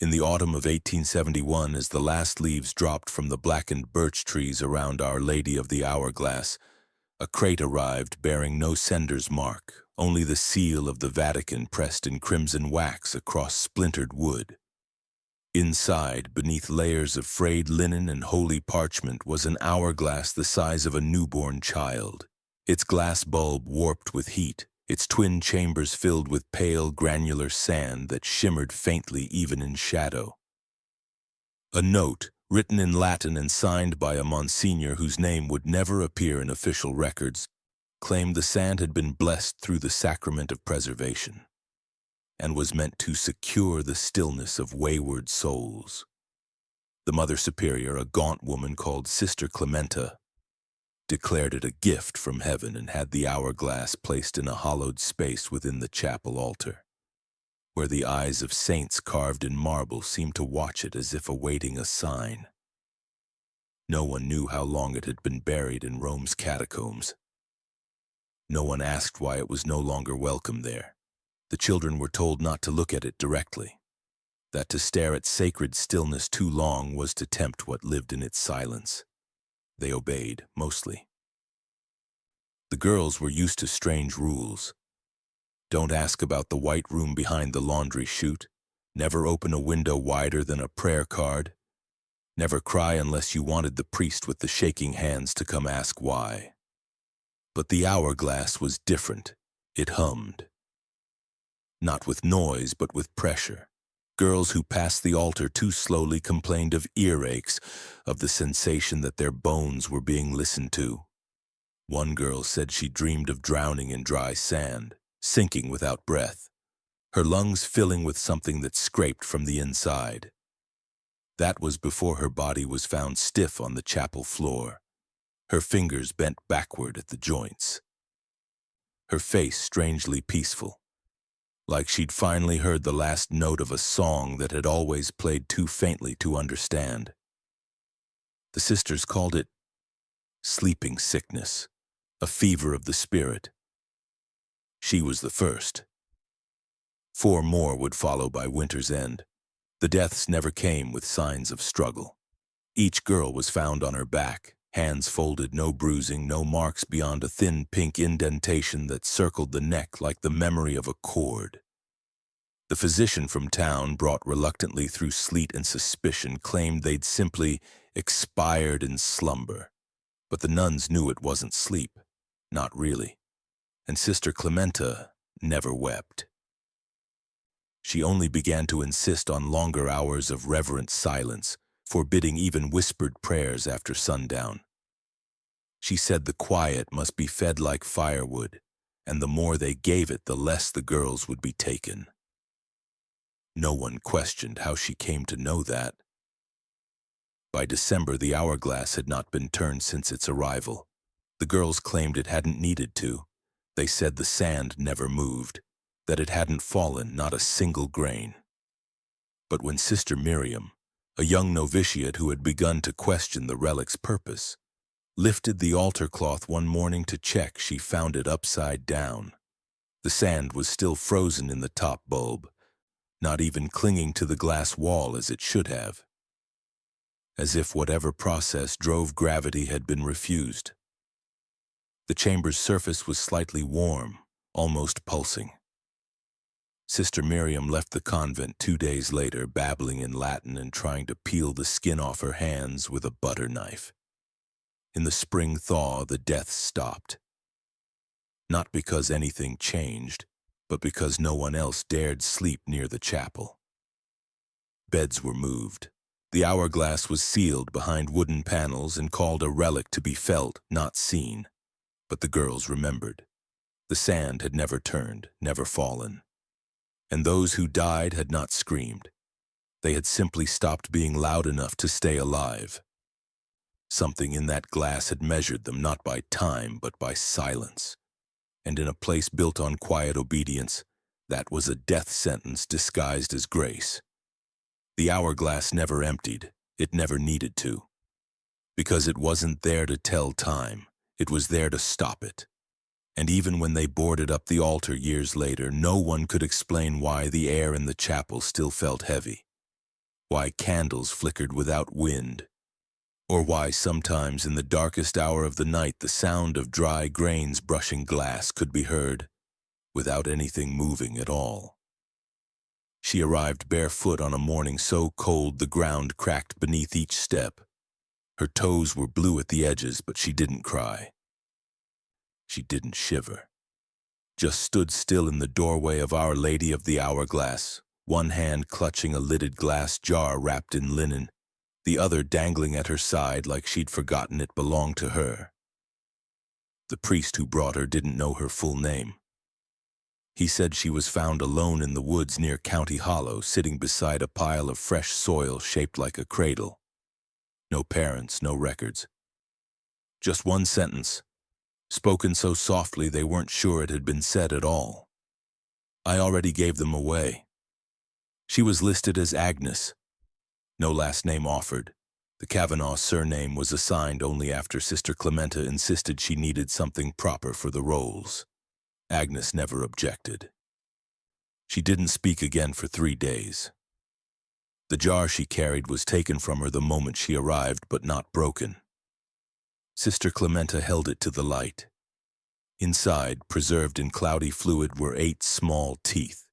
In the autumn of 1871, as the last leaves dropped from the blackened birch trees around Our Lady of the Hourglass, a crate arrived bearing no sender's mark, only the seal of the Vatican pressed in crimson wax across splintered wood. Inside, beneath layers of frayed linen and holy parchment, was an hourglass the size of a newborn child, its glass bulb warped with heat, its twin chambers filled with pale, granular sand that shimmered faintly even in shadow. A note, written in Latin and signed by a Monsignor whose name would never appear in official records, claimed the sand had been blessed through the sacrament of preservation and was meant to secure the stillness of wayward souls. The Mother Superior, a gaunt woman called Sister Clementa, declared it a gift from heaven and had the hourglass placed in a hollowed space within the chapel altar, where the eyes of saints carved in marble seemed to watch it as if awaiting a sign. No one knew how long it had been buried in Rome's catacombs. No one asked why it was no longer welcome there. The children were told not to look at it directly, that to stare at sacred stillness too long was to tempt what lived in its silence. They obeyed, mostly. The girls were used to strange rules. Don't ask about the white room behind the laundry chute. Never open a window wider than a prayer card. Never cry unless you wanted the priest with the shaking hands to come ask why. But the hourglass was different. It hummed. Not with noise, but with pressure. Girls who passed the altar too slowly complained of earaches, of the sensation that their bones were being listened to. One girl said she dreamed of drowning in dry sand, sinking without breath, her lungs filling with something that scraped from the inside. That was before her body was found stiff on the chapel floor, her fingers bent backward at the joints. Her face strangely peaceful, like she'd finally heard the last note of a song that had always played too faintly to understand. The sisters called it sleeping sickness, a fever of the spirit. She was the first. 4 more would follow by winter's end. The deaths never came with signs of struggle. Each girl was found on her back, hands folded, no bruising, no marks beyond a thin pink indentation that circled the neck like the memory of a cord. The physician from town, brought reluctantly through sleet and suspicion, claimed they'd simply expired in slumber. But the nuns knew it wasn't sleep, not really. And Sister Clementa never wept. She only began to insist on longer hours of reverent silence, forbidding even whispered prayers after sundown. She said the quiet must be fed like firewood, and the more they gave it, the less the girls would be taken. No one questioned how she came to know that. By December, the hourglass had not been turned since its arrival. The girls claimed it hadn't needed to. They said the sand never moved, that it hadn't fallen, not a single grain. But when Sister Miriam, a young novitiate who had begun to question the relic's purpose, lifted the altar cloth one morning to check, she found it upside down. The sand was still frozen in the top bulb, not even clinging to the glass wall as it should have. As if whatever process drove gravity had been refused. The chamber's surface was slightly warm, almost pulsing. Sister Miriam left the convent 2 days later, babbling in Latin and trying to peel the skin off her hands with a butter knife. In the spring thaw, the deaths stopped. Not because anything changed, but because no one else dared sleep near the chapel. Beds were moved. The hourglass was sealed behind wooden panels and called a relic to be felt, not seen. But the girls remembered. The sand had never turned, never fallen. And those who died had not screamed. They had simply stopped being loud enough to stay alive. Something in that glass had measured them not by time, but by silence. And in a place built on quiet obedience, that was a death sentence disguised as grace. The hourglass never emptied. It never needed to. Because it wasn't there to tell time. It was there to stop it. And even when they boarded up the altar years later, no one could explain why the air in the chapel still felt heavy. why candles flickered without wind, or why sometimes in the darkest hour of the night the sound of dry grains brushing glass could be heard without anything moving at all. She arrived barefoot on a morning so cold the ground cracked beneath each step. Her toes were blue at the edges, but she didn't cry. She didn't shiver. Just stood still in the doorway of Our Lady of the Hourglass, one hand clutching a lidded glass jar wrapped in linen, the other dangling at her side like she'd forgotten it belonged to her. The priest who brought her didn't know her full name. He said she was found alone in the woods near County Hollow, sitting beside a pile of fresh soil shaped like a cradle. No parents, no records. Just one sentence, spoken so softly they weren't sure it had been said at all. I already gave them away. She was listed as Agnes. No last name offered. The Cavanaugh surname was assigned only after Sister Clementa insisted she needed something proper for the roles. Agnes never objected. She didn't speak again for 3 days. The jar she carried was taken from her the moment she arrived, but not broken. Sister Clementa held it to the light. Inside, preserved in cloudy fluid, were 8 small teeth,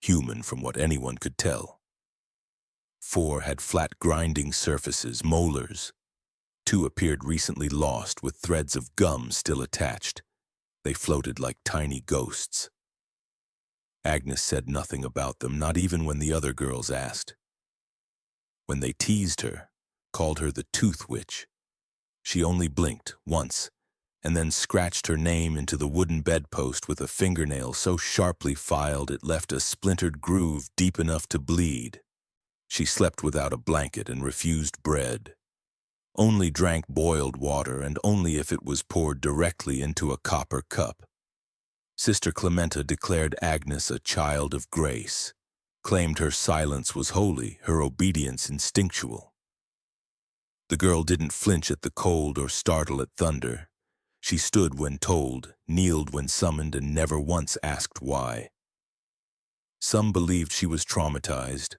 human from what anyone could tell. 4 had flat grinding surfaces, molars. 2 appeared recently lost, with threads of gum still attached. They floated like tiny ghosts. Agnes said nothing about them, not even when the other girls asked. When they teased her, called her the Tooth Witch, she only blinked once, and then scratched her name into the wooden bedpost with a fingernail so sharply filed it left a splintered groove deep enough to bleed. She slept without a blanket and refused bread. Only drank boiled water, and only if it was poured directly into a copper cup. Sister Clementa declared Agnes a child of grace, claimed her silence was holy, her obedience instinctual. The girl didn't flinch at the cold or startle at thunder. She stood when told, kneeled when summoned, and never once asked why. Some believed she was traumatized.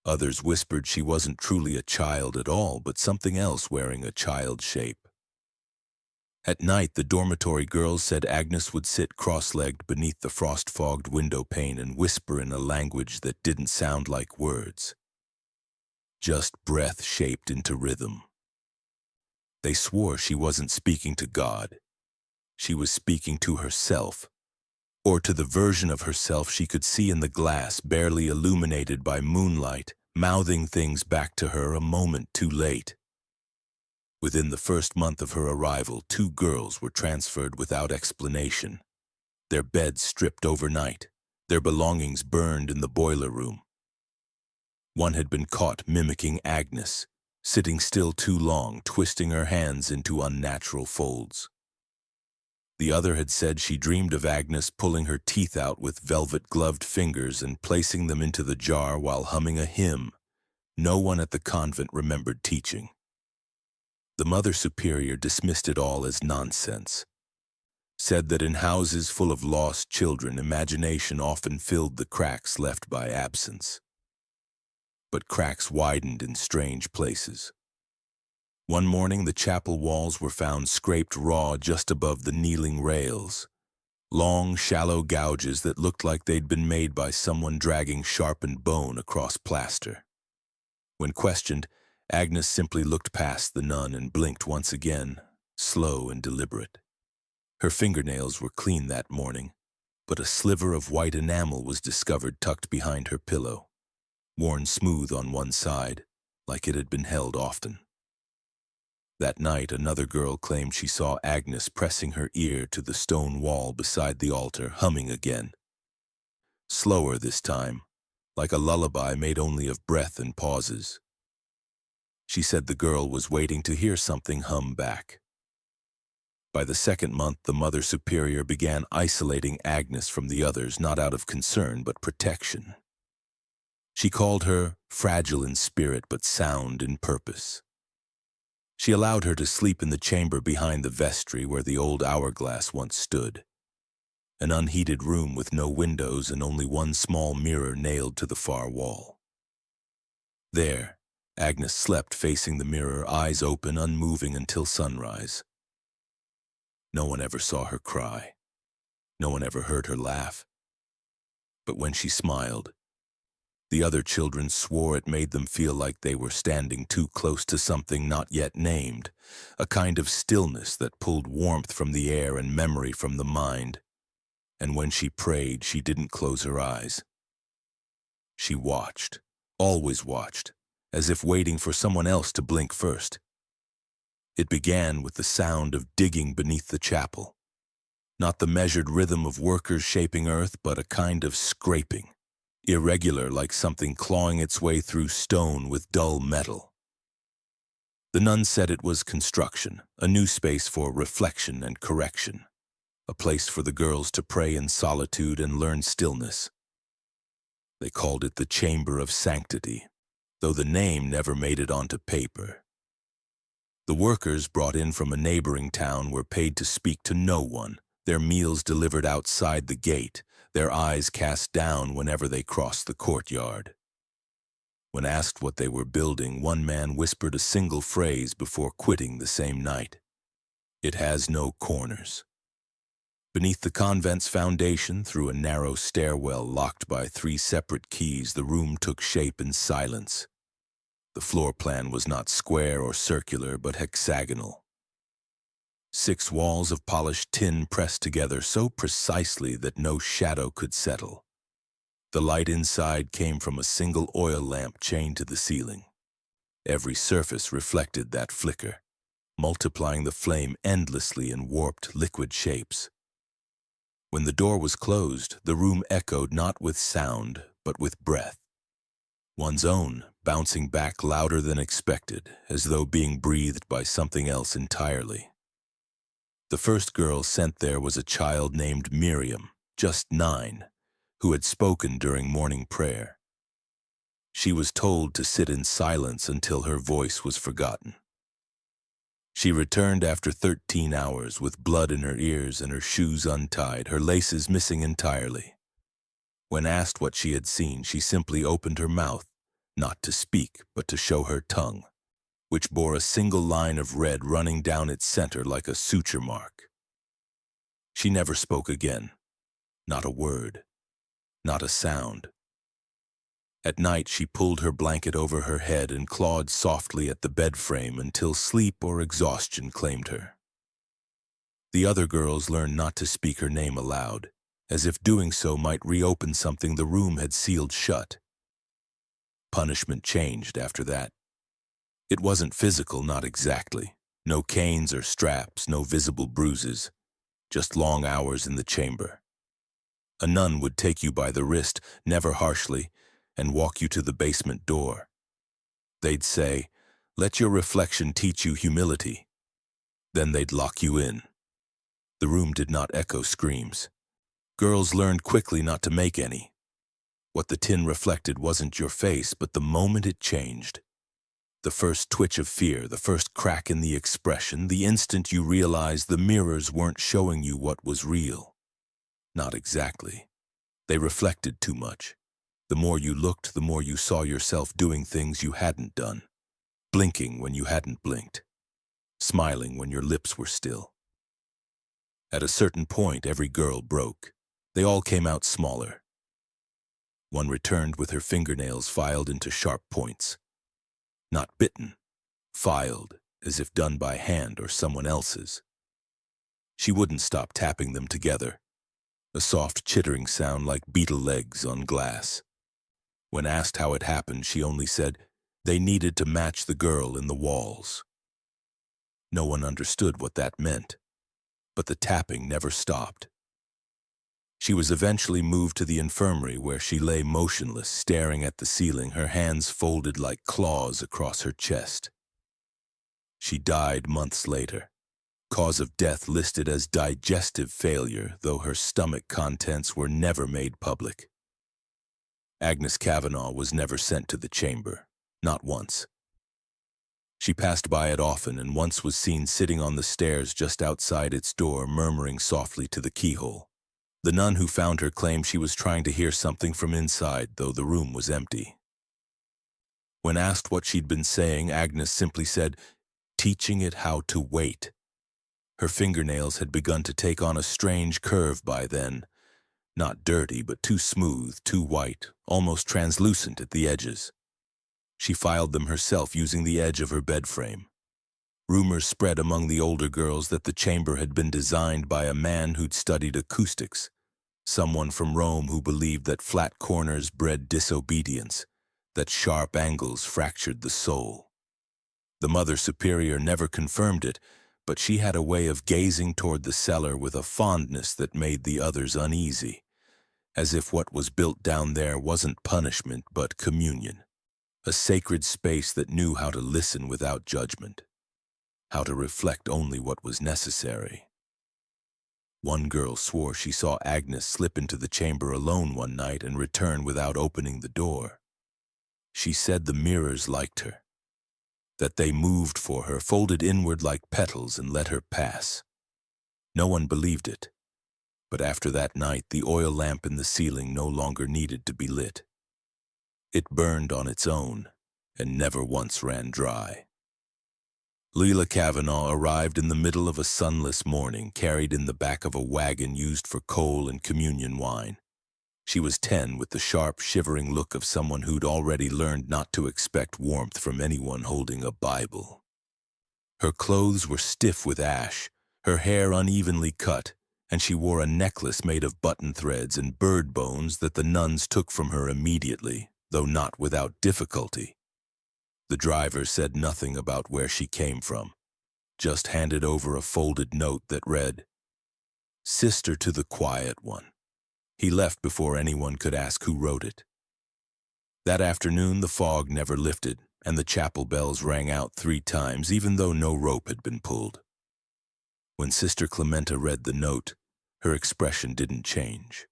Others whispered she wasn't truly a child at all, but something else wearing a child's shape. At night, the dormitory girls said Agnes would sit cross-legged beneath the frost-fogged window pane and whisper in a language that didn't sound like words. Just breath shaped into rhythm. They swore she wasn't speaking to God. She was speaking to herself, or to the version of herself she could see in the glass, barely illuminated by moonlight, mouthing things back to her a moment too late. Within the first month of her arrival, 2 girls were transferred without explanation. Their beds stripped overnight, their belongings burned in the boiler room. One had been caught mimicking Agnes, sitting still too long, twisting her hands into unnatural folds. The other had said she dreamed of Agnes pulling her teeth out with velvet-gloved fingers and placing them into the jar while humming a hymn no one at the convent remembered teaching. The Mother Superior dismissed it all as nonsense, said that in houses full of lost children, imagination often filled the cracks left by absence. But cracks widened in strange places. One morning, the chapel walls were found scraped raw just above the kneeling rails, long, shallow gouges that looked like they'd been made by someone dragging sharpened bone across plaster. When questioned, Agnes simply looked past the nun and blinked once again, slow and deliberate. Her fingernails were clean that morning, but a sliver of white enamel was discovered tucked behind her pillow, worn smooth on one side, like it had been held often. That night, another girl claimed she saw Agnes pressing her ear to the stone wall beside the altar, humming again. Slower this time, like a lullaby made only of breath and pauses. She said the girl was waiting to hear something hum back. By the 2nd month, the Mother Superior began isolating Agnes from the others, not out of concern, but protection. She called her fragile in spirit, but sound in purpose. She allowed her to sleep in the chamber behind the vestry where the old hourglass once stood, an unheated room with no windows and only one small mirror nailed to the far wall. There, Agnes slept facing the mirror, eyes open, unmoving until sunrise. No one ever saw her cry. No one ever heard her laugh. But when she smiled, the other children swore it made them feel like they were standing too close to something not yet named, a kind of stillness that pulled warmth from the air and memory from the mind. And when she prayed, she didn't close her eyes. She watched, always watched, as if waiting for someone else to blink first. It began with the sound of digging beneath the chapel. Not the measured rhythm of workers shaping earth, but a kind of scraping, irregular like something clawing its way through stone with dull metal. The nun said it was construction, a new space for reflection and correction, a place for the girls to pray in solitude and learn stillness. They called it the Chamber of Sanctity, though the name never made it onto paper. The workers brought in from a neighboring town were paid to speak to no one, their meals delivered outside the gate, their eyes cast down whenever they crossed the courtyard. When asked what they were building, one man whispered a single phrase before quitting the same night. It has no corners. Beneath the convent's foundation, through a narrow stairwell locked by 3 separate keys, the room took shape in silence. The floor plan was not square or circular, but hexagonal. 6 walls of polished tin pressed together so precisely that no shadow could settle. The light inside came from a single oil lamp chained to the ceiling. Every surface reflected that flicker, multiplying the flame endlessly in warped liquid shapes. When the door was closed, the room echoed not with sound, but with breath. One's own, bouncing back louder than expected, as though being breathed by something else entirely. The first girl sent there was a child named Miriam, just 9, who had spoken during morning prayer. She was told to sit in silence until her voice was forgotten. She returned after 13 hours with blood in her ears and her shoes untied, her laces missing entirely. When asked what she had seen, she simply opened her mouth, not to speak, but to show her tongue, which bore a single line of red running down its center like a suture mark. She never spoke again, not a word, not a sound. At night she pulled her blanket over her head and clawed softly at the bed frame until sleep or exhaustion claimed her. The other girls learned not to speak her name aloud, as if doing so might reopen something the room had sealed shut. Punishment changed after that. It wasn't physical, not exactly. No canes or straps, no visible bruises, just long hours in the chamber. A nun would take you by the wrist, never harshly, and walk you to the basement door. They'd say, "Let your reflection teach you humility." Then they'd lock you in. The room did not echo screams. Girls learned quickly not to make any. What the tin reflected wasn't your face, but the moment it changed. The first twitch of fear, the first crack in the expression, the instant you realized the mirrors weren't showing you what was real. Not exactly. They reflected too much. The more you looked, the more you saw yourself doing things you hadn't done, blinking when you hadn't blinked, smiling when your lips were still. At a certain point, every girl broke. They all came out smaller. One returned with her fingernails filed into sharp points. Not bitten, filed, as if done by hand or someone else's. She wouldn't stop tapping them together, a soft chittering sound like beetle legs on glass. When asked how it happened, she only said, they needed to match the girl in the walls. No one understood what that meant, but the tapping never stopped. She was eventually moved to the infirmary where she lay motionless, staring at the ceiling, her hands folded like claws across her chest. She died months later. Cause of death listed as digestive failure, though her stomach contents were never made public. Agnes Cavanaugh was never sent to the chamber, not once. She passed by it often and once was seen sitting on the stairs just outside its door, murmuring softly to the keyhole. The nun who found her claimed she was trying to hear something from inside, though the room was empty. When asked what she'd been saying, Agnes simply said, "Teaching it how to wait." Her fingernails had begun to take on a strange curve by then. Not dirty, but too smooth, too white, almost translucent at the edges. She filed them herself using the edge of her bed frame. Rumors spread among the older girls that the chamber had been designed by a man who'd studied acoustics, someone from Rome who believed that flat corners bred disobedience, that sharp angles fractured the soul. The Mother Superior never confirmed it, but she had a way of gazing toward the cellar with a fondness that made the others uneasy, as if what was built down there wasn't punishment but communion, a sacred space that knew how to listen without judgment, how to reflect only what was necessary. One girl swore she saw Agnes slip into the chamber alone one night and return without opening the door. She said the mirrors liked her, that they moved for her, folded inward like petals and let her pass. No one believed it, but after that night the oil lamp in the ceiling no longer needed to be lit. It burned on its own and never once ran dry. Leila Cavanaugh arrived in the middle of a sunless morning, carried in the back of a wagon used for coal and communion wine. She was 10, with the sharp, shivering look of someone who'd already learned not to expect warmth from anyone holding a Bible. Her clothes were stiff with ash, her hair unevenly cut, and she wore a necklace made of button threads and bird bones that the nuns took from her immediately, though not without difficulty. The driver said nothing about where she came from, just handed over a folded note that read, "Sister to the Quiet One." He left before anyone could ask who wrote it. That afternoon the fog never lifted, and the chapel bells rang out 3 times, even though no rope had been pulled. When Sister Clementa read the note, her expression didn't change.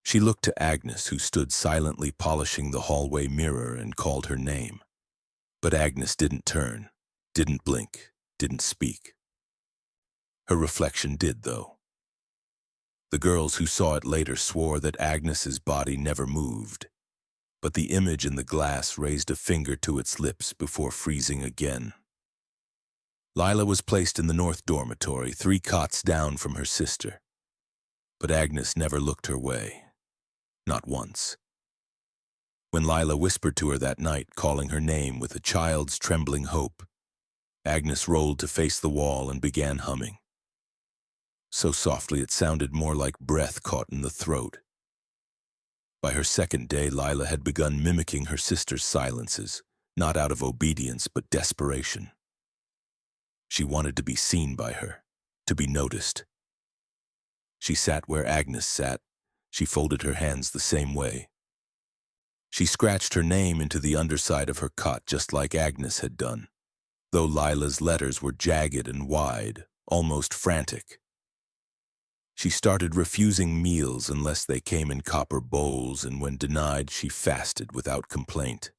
She looked to Agnes, who stood silently polishing the hallway mirror, and called her name. But Agnes didn't turn, didn't blink, didn't speak. Her reflection did, though. The girls who saw it later swore that Agnes's body never moved, but the image in the glass raised a finger to its lips before freezing again. Lila was placed in the north dormitory, 3 cots down from her sister, but Agnes never looked her way, not once. When Lila whispered to her that night, calling her name with a child's trembling hope, Agnes rolled to face the wall and began humming. So softly it sounded more like breath caught in the throat. By her second day, Lila had begun mimicking her sister's silences, not out of obedience but desperation. She wanted to be seen by her, to be noticed. She sat where Agnes sat. She folded her hands the same way. She scratched her name into the underside of her cot just like Agnes had done, though Lila's letters were jagged and wide, almost frantic. She started refusing meals unless they came in copper bowls, and when denied, she fasted without complaint.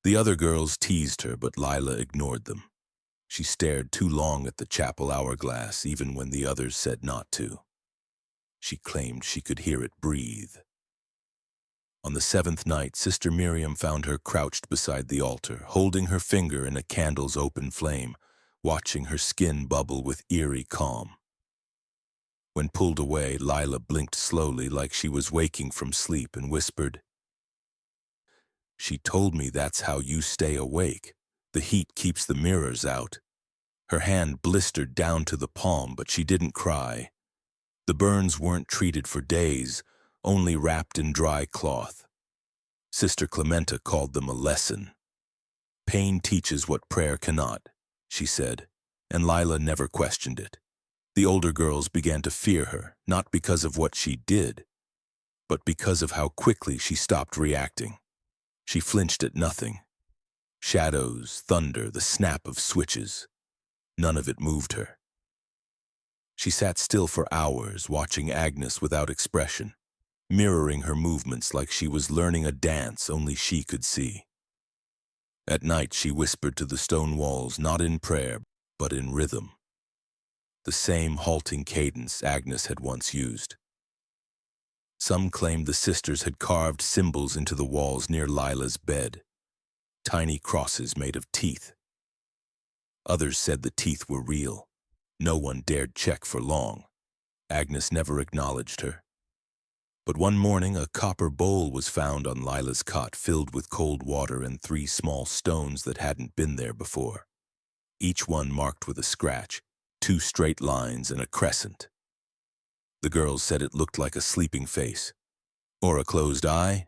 The other girls teased her, but Lila ignored them. She stared too long at the chapel hourglass, even when the others said not to. She claimed she could hear it breathe. On the 7th night, Sister Miriam found her crouched beside the altar, holding her finger in a candle's open flame, watching her skin bubble with eerie calm. When pulled away, Lila blinked slowly like she was waking from sleep and whispered, "She told me that's how you stay awake. The heat keeps the mirrors out." Her hand blistered down to the palm, but she didn't cry. The burns weren't treated for days, only wrapped in dry cloth. Sister Clementa called them a lesson. "Pain teaches what prayer cannot," she said, and Lila never questioned it. The older girls began to fear her, not because of what she did, but because of how quickly she stopped reacting. She flinched at nothing. Shadows, thunder, the snap of switches. None of it moved her. She sat still for hours, watching Agnes without expression, mirroring her movements like she was learning a dance only she could see. At night, she whispered to the stone walls, not in prayer, but in rhythm. The same halting cadence Agnes had once used. Some claimed the sisters had carved symbols into the walls near Lila's bed, tiny crosses made of teeth. Others said the teeth were real. No one dared check for long. Agnes never acknowledged her. But one morning a copper bowl was found on Lila's cot filled with cold water and 3 small stones that hadn't been there before. Each one marked with a scratch, 2 straight lines and a crescent. The girls said it looked like a sleeping face. Or a closed eye?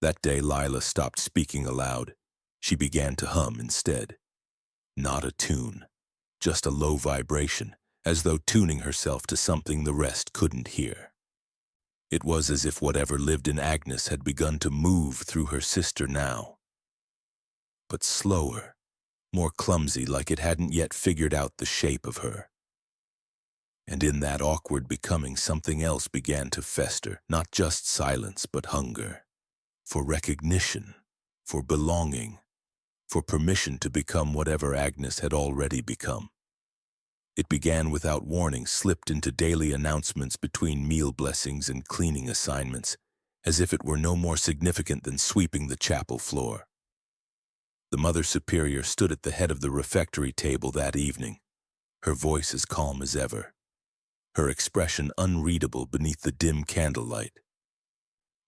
That day Lila stopped speaking aloud. She began to hum instead. Not a tune, just a low vibration, as though tuning herself to something the rest couldn't hear. It was as if whatever lived in Agnes had begun to move through her sister now. But slower, more clumsy, like it hadn't yet figured out the shape of her. And in that awkward becoming, something else began to fester, not just silence, but hunger. For recognition, for belonging, for permission to become whatever Agnes had already become. It began without warning, slipped into daily announcements between meal blessings and cleaning assignments, as if it were no more significant than sweeping the chapel floor. The Mother Superior stood at the head of the refectory table that evening, her voice as calm as ever, her expression unreadable beneath the dim candlelight.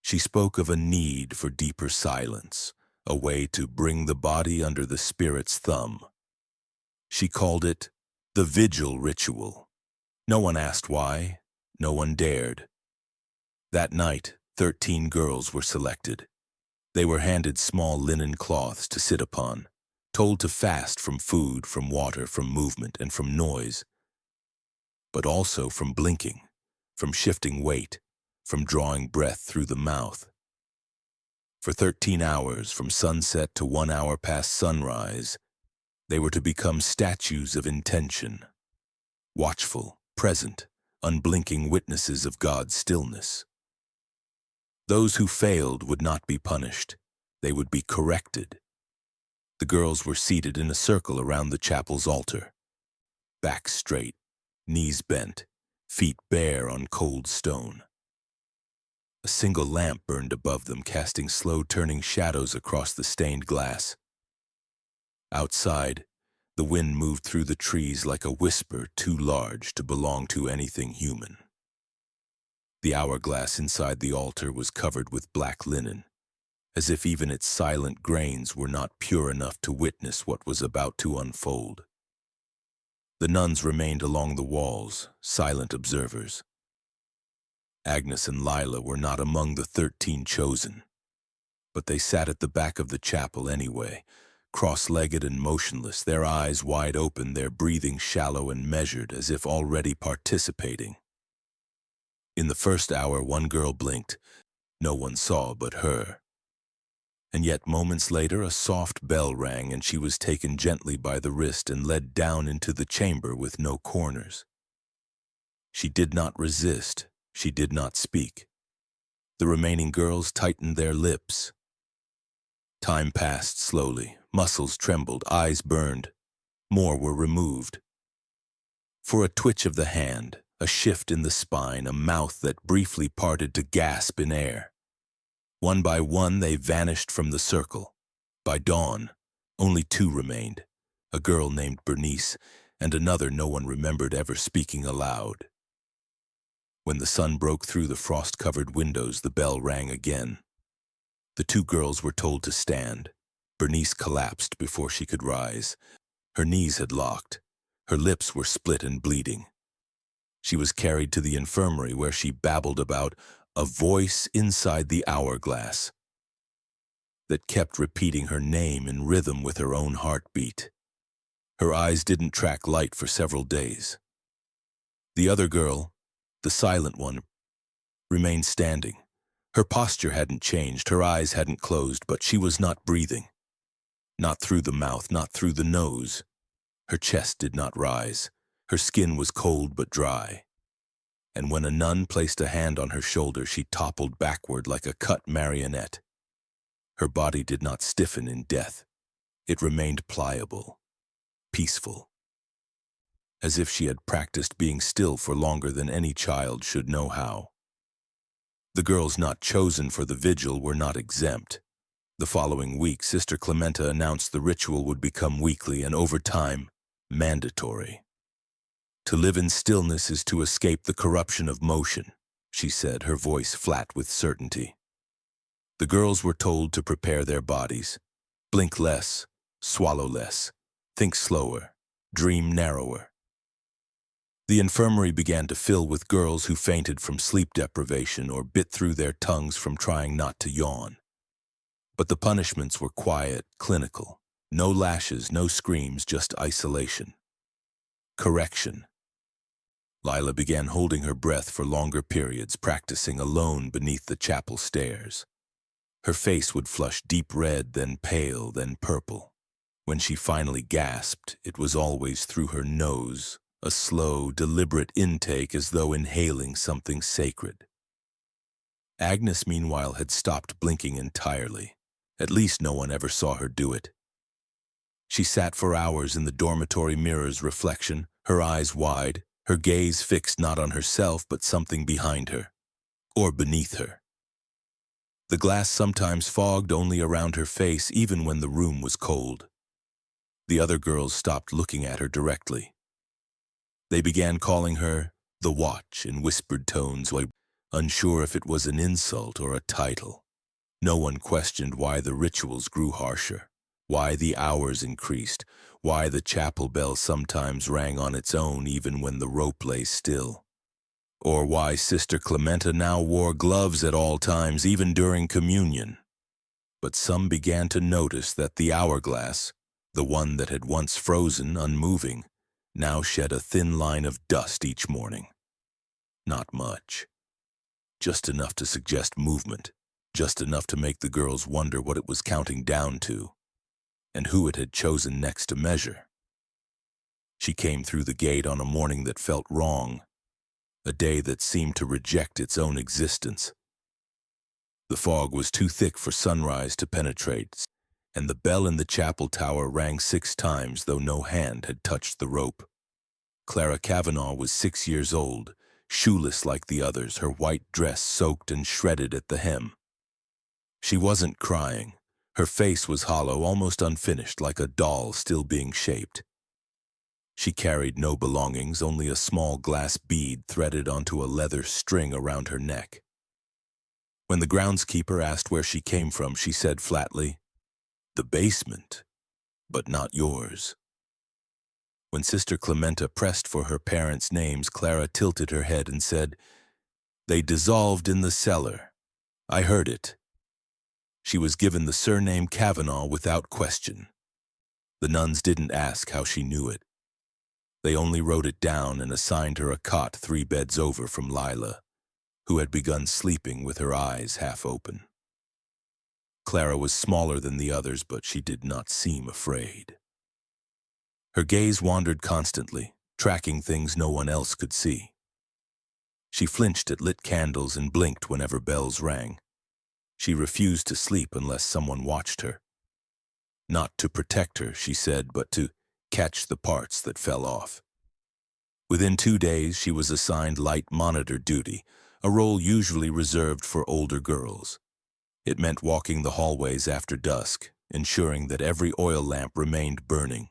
She spoke of a need for deeper silence, a way to bring the body under the spirit's thumb. She called it the vigil ritual. No one asked why, no one dared. That night, 13 girls were selected. They were handed small linen cloths to sit upon, told to fast from food, from water, from movement, and from noise, but also from blinking, from shifting weight, from drawing breath through the mouth. For 13 hours, from sunset to 1 hour past sunrise, they were to become statues of intention, watchful, present, unblinking witnesses of God's stillness. Those who failed would not be punished. They would be corrected. The girls were seated in a circle around the chapel's altar, backs straight, knees bent, feet bare on cold stone. A single lamp burned above them, casting slow-turning shadows across the stained glass. Outside, the wind moved through the trees like a whisper too large to belong to anything human. The hourglass inside the altar was covered with black linen, as if even its silent grains were not pure enough to witness what was about to unfold. The nuns remained along the walls, silent observers. Agnes and Lila were not among the 13 chosen, but they sat at the back of the chapel anyway, cross-legged and motionless, their eyes wide open, their breathing shallow and measured, as if already participating. In the first hour, one girl blinked. No one saw but her. And yet moments later, a soft bell rang and she was taken gently by the wrist and led down into the chamber with no corners. She did not resist. She did not speak. The remaining girls tightened their lips. Time passed slowly. Muscles trembled, eyes burned. More were removed. For a twitch of the hand, a shift in the spine, a mouth that briefly parted to gasp in air. One by one they vanished from the circle. By dawn, only 2 remained, a girl named Bernice and another no one remembered ever speaking aloud. When the sun broke through the frost-covered windows, the bell rang again. The 2 girls were told to stand. Bernice collapsed before she could rise. Her knees had locked. Her lips were split and bleeding. She was carried to the infirmary where she babbled about a voice inside the hourglass that kept repeating her name in rhythm with her own heartbeat. Her eyes didn't track light for several days. The other girl, the silent one, remained standing. Her posture hadn't changed, her eyes hadn't closed, but she was not breathing. Not through the mouth, not through the nose. Her chest did not rise. Her skin was cold but dry. And when a nun placed a hand on her shoulder, she toppled backward like a cut marionette. Her body did not stiffen in death. It remained pliable, peaceful, as if she had practiced being still for longer than any child should know how. The girls not chosen for the vigil were not exempt. The following week, Sister Clementa announced the ritual would become weekly and, over time, mandatory. To live in stillness is to escape the corruption of motion, she said, her voice flat with certainty. The girls were told to prepare their bodies. Blink less, swallow less, think slower, dream narrower. The infirmary began to fill with girls who fainted from sleep deprivation or bit through their tongues from trying not to yawn. But the punishments were quiet, clinical. No lashes, no screams, just isolation. Correction. Lila began holding her breath for longer periods, practicing alone beneath the chapel stairs. Her face would flush deep red, then pale, then purple. When she finally gasped, it was always through her nose, a slow, deliberate intake as though inhaling something sacred. Agnes, meanwhile, had stopped blinking entirely. At least no one ever saw her do it. She sat for hours in the dormitory mirror's reflection, her eyes wide, her gaze fixed not on herself but something behind her, or beneath her. The glass sometimes fogged only around her face, even when the room was cold. The other girls stopped looking at her directly. They began calling her the Watch in whispered tones, unsure if it was an insult or a title. No one questioned why the rituals grew harsher, why the hours increased, why the chapel bell sometimes rang on its own even when the rope lay still, or why Sister Clementa now wore gloves at all times, even during communion. But some began to notice that the hourglass, the one that had once frozen, unmoving, now shed a thin line of dust each morning. Not much. Just enough to suggest movement. Just enough to make the girls wonder what it was counting down to, and who it had chosen next to measure. She came through the gate on a morning that felt wrong, a day that seemed to reject its own existence. The fog was too thick for sunrise to penetrate, and the bell in the chapel tower rang 6 times, though no hand had touched the rope. Clara Cavanaugh was 6 years old, shoeless like the others, her white dress soaked and shredded at the hem. She wasn't crying. Her face was hollow, almost unfinished, like a doll still being shaped. She carried no belongings, only a small glass bead threaded onto a leather string around her neck. When the groundskeeper asked where she came from, she said flatly, "The basement, but not yours." When Sister Clementa pressed for her parents' names, Clara tilted her head and said, "They dissolved in the cellar. I heard it." She was given the surname Cavanaugh without question. The nuns didn't ask how she knew it. They only wrote it down and assigned her a cot 3 beds over from Lila, who had begun sleeping with her eyes half open. Clara was smaller than the others, but she did not seem afraid. Her gaze wandered constantly, tracking things no one else could see. She flinched at lit candles and blinked whenever bells rang. She refused to sleep unless someone watched her. Not to protect her, she said, but to catch the parts that fell off. Within 2 days, she was assigned light monitor duty, a role usually reserved for older girls. It meant walking the hallways after dusk, ensuring that every oil lamp remained burning.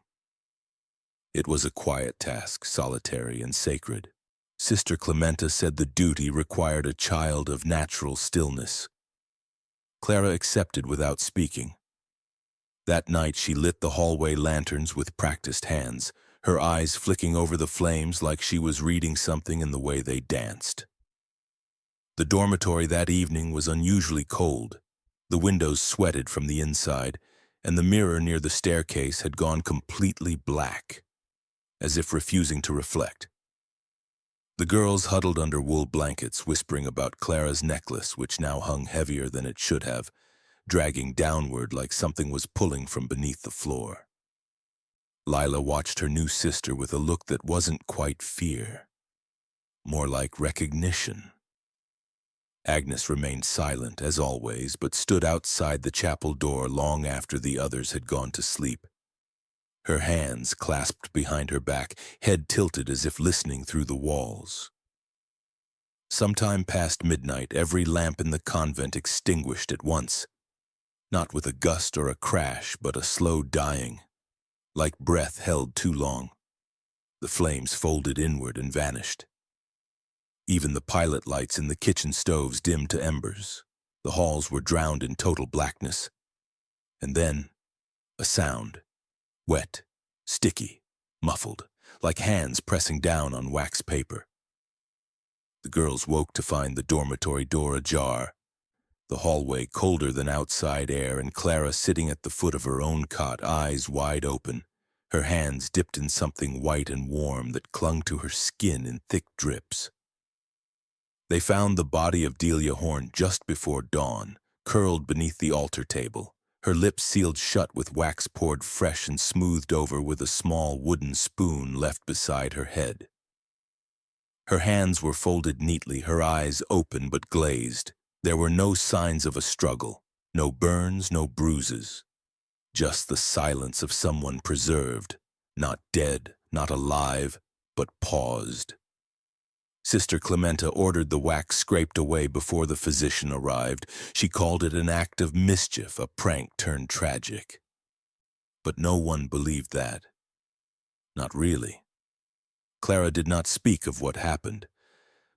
It was a quiet task, solitary and sacred. Sister Clementa said the duty required a child of natural stillness. Clara accepted without speaking. That night she lit the hallway lanterns with practiced hands, her eyes flicking over the flames like she was reading something in the way they danced. The dormitory that evening was unusually cold. The windows sweated from the inside, and the mirror near the staircase had gone completely black, as if refusing to reflect. The girls huddled under wool blankets, whispering about Clara's necklace, which now hung heavier than it should have, dragging downward like something was pulling from beneath the floor. Lila watched her new sister with a look that wasn't quite fear, more like recognition. Agnes remained silent, as always, but stood outside the chapel door long after the others had gone to sleep. Her hands clasped behind her back, head tilted as if listening through the walls. Sometime past midnight, every lamp in the convent extinguished at once. Not with a gust or a crash, but a slow dying, like breath held too long. The flames folded inward and vanished. Even the pilot lights in the kitchen stoves dimmed to embers. The halls were drowned in total blackness. And then, a sound. Wet, sticky, muffled, like hands pressing down on wax paper. The girls woke to find the dormitory door ajar, the hallway colder than outside air, and Clara sitting at the foot of her own cot, eyes wide open, her hands dipped in something white and warm that clung to her skin in thick drips. They found the body of Delia Horn just before dawn, curled beneath the altar table, her lips sealed shut with wax poured fresh and smoothed over with a small wooden spoon left beside her head. Her hands were folded neatly, her eyes open but glazed. There were no signs of a struggle, no burns, no bruises. Just the silence of someone preserved, not dead, not alive, but paused. Sister Clementa ordered the wax scraped away before the physician arrived. She called it an act of mischief, a prank turned tragic. But no one believed that. Not really. Clara did not speak of what happened,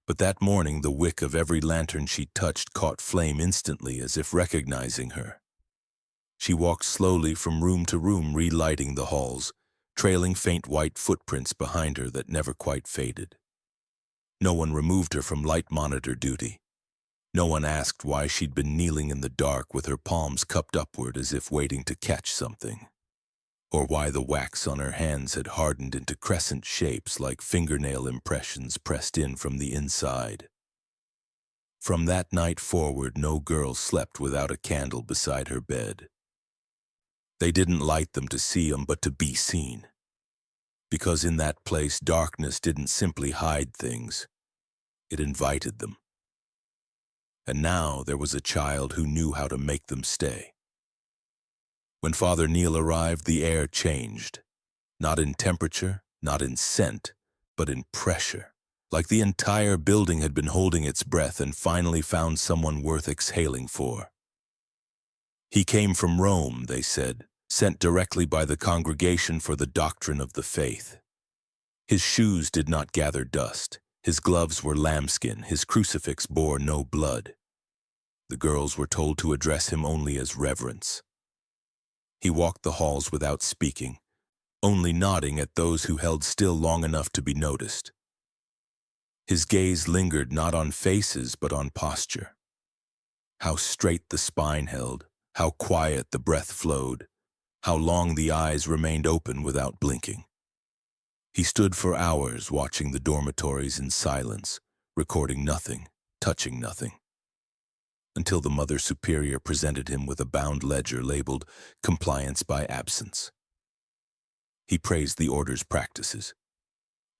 but that morning the wick of every lantern she touched caught flame instantly, as if recognizing her. She walked slowly from room to room, relighting the halls, trailing faint white footprints behind her that never quite faded. No one removed her from light monitor duty. No one asked why she'd been kneeling in the dark with her palms cupped upward as if waiting to catch something, or why the wax on her hands had hardened into crescent shapes like fingernail impressions pressed in from the inside. From that night forward, no girl slept without a candle beside her bed. They didn't light them to see them, but to be seen. Because in that place, darkness didn't simply hide things, it invited them. And now there was a child who knew how to make them stay. When Father Neil arrived, the air changed. Not in temperature, not in scent, but in pressure. Like the entire building had been holding its breath and finally found someone worth exhaling for. He came from Rome, they said, sent directly by the Congregation for the Doctrine of the Faith. His shoes did not gather dust. His gloves were lambskin. His crucifix bore no blood. The girls were told to address him only as reverence. He walked the halls without speaking, only nodding at those who held still long enough to be noticed. His gaze lingered not on faces but on posture. How straight the spine held, how quiet the breath flowed, how long the eyes remained open without blinking. He stood for hours watching the dormitories in silence, recording nothing, touching nothing, until the Mother Superior presented him with a bound ledger labeled Compliance by Absence. He praised the order's practices,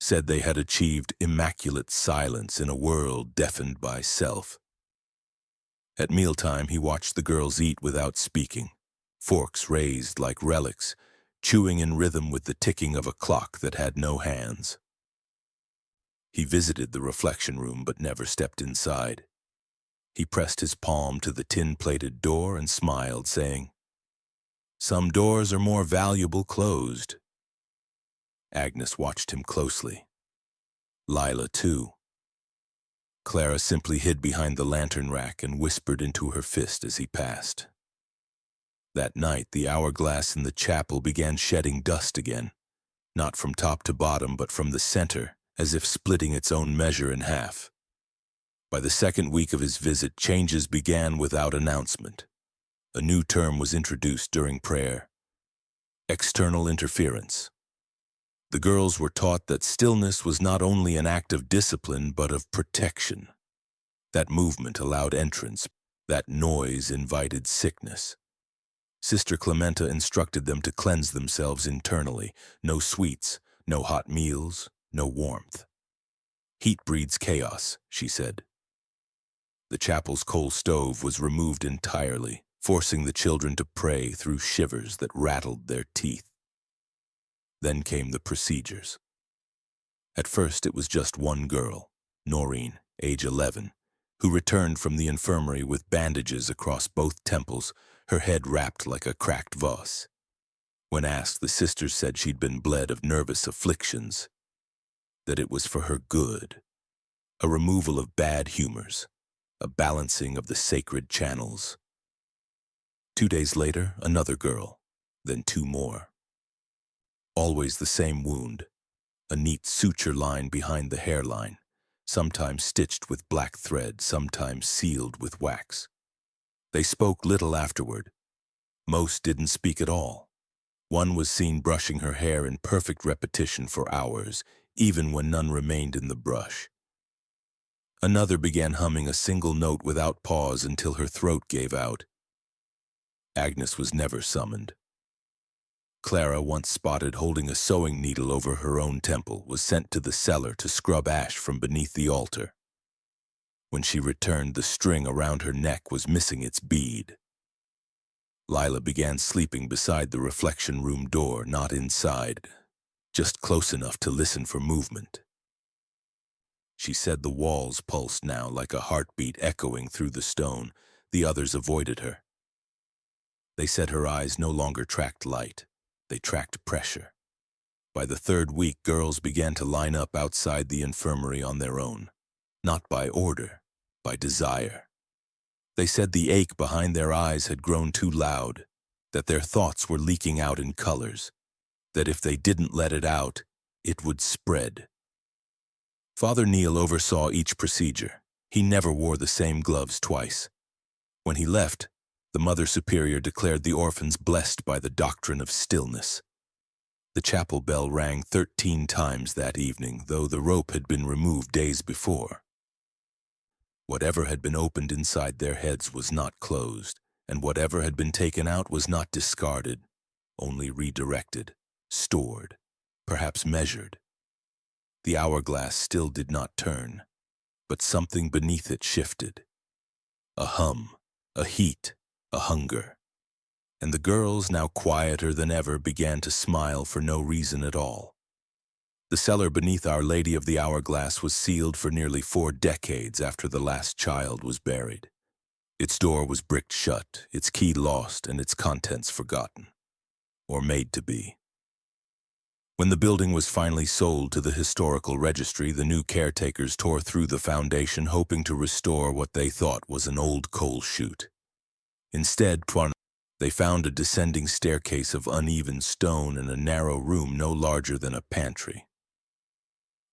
said they had achieved immaculate silence in a world deafened by self. At mealtime, he watched the girls eat without speaking, forks raised like relics, chewing in rhythm with the ticking of a clock that had no hands. He visited the reflection room but never stepped inside. He pressed his palm to the tin-plated door and smiled, saying, "Some doors are more valuable closed." Agnes watched him closely. Lila, too. Clara simply hid behind the lantern rack and whispered into her fist as he passed. That night, the hourglass in the chapel began shedding dust again, not from top to bottom, but from the center, as if splitting its own measure in half. By the second week of his visit, changes began without announcement. A new term was introduced during prayer: external interference. The girls were taught that stillness was not only an act of discipline, but of protection. That movement allowed entrance, that noise invited sickness. Sister Clementa instructed them to cleanse themselves internally. No sweets, no hot meals, no warmth. Heat breeds chaos, she said. The chapel's coal stove was removed entirely, forcing the children to pray through shivers that rattled their teeth. Then came the procedures. At first it was just one girl, Noreen, age 11, who returned from the infirmary with bandages across both temples, her head wrapped like a cracked vase. When asked, the sisters said she'd been bled of nervous afflictions, that it was for her good, a removal of bad humors, a balancing of the sacred channels. 2 days later, another girl, then 2 more. Always the same wound, a neat suture line behind the hairline, sometimes stitched with black thread, sometimes sealed with wax. They spoke little afterward. Most didn't speak at all. One was seen brushing her hair in perfect repetition for hours, even when none remained in the brush. Another began humming a single note without pause until her throat gave out. Agnes was never summoned. Clara, once spotted holding a sewing needle over her own temple, was sent to the cellar to scrub ash from beneath the altar. When she returned, the string around her neck was missing its bead. Lila began sleeping beside the reflection room door, not inside, just close enough to listen for movement. She said the walls pulsed now like a heartbeat echoing through the stone. The others avoided her. They said her eyes no longer tracked light. They tracked pressure. By the 3rd week, girls began to line up outside the infirmary on their own, not by order, by desire. They said the ache behind their eyes had grown too loud, that their thoughts were leaking out in colors, that if they didn't let it out, it would spread. Father Neil oversaw each procedure. He never wore the same gloves twice. When he left, the Mother Superior declared the orphans blessed by the doctrine of stillness. The chapel bell rang 13 times that evening, though the rope had been removed days before. Whatever had been opened inside their heads was not closed, and whatever had been taken out was not discarded, only redirected, stored, perhaps measured. The hourglass still did not turn, but something beneath it shifted. A hum, a heat, a hunger. And the girls, now quieter than ever, began to smile for no reason at all. The cellar beneath Our Lady of the Hourglass was sealed for nearly 4 decades after the last child was buried. Its door was bricked shut, its key lost, and its contents forgotten, or made to be. When the building was finally sold to the historical registry, the new caretakers tore through the foundation, hoping to restore what they thought was an old coal chute. Instead, they found a descending staircase of uneven stone and a narrow room no larger than a pantry.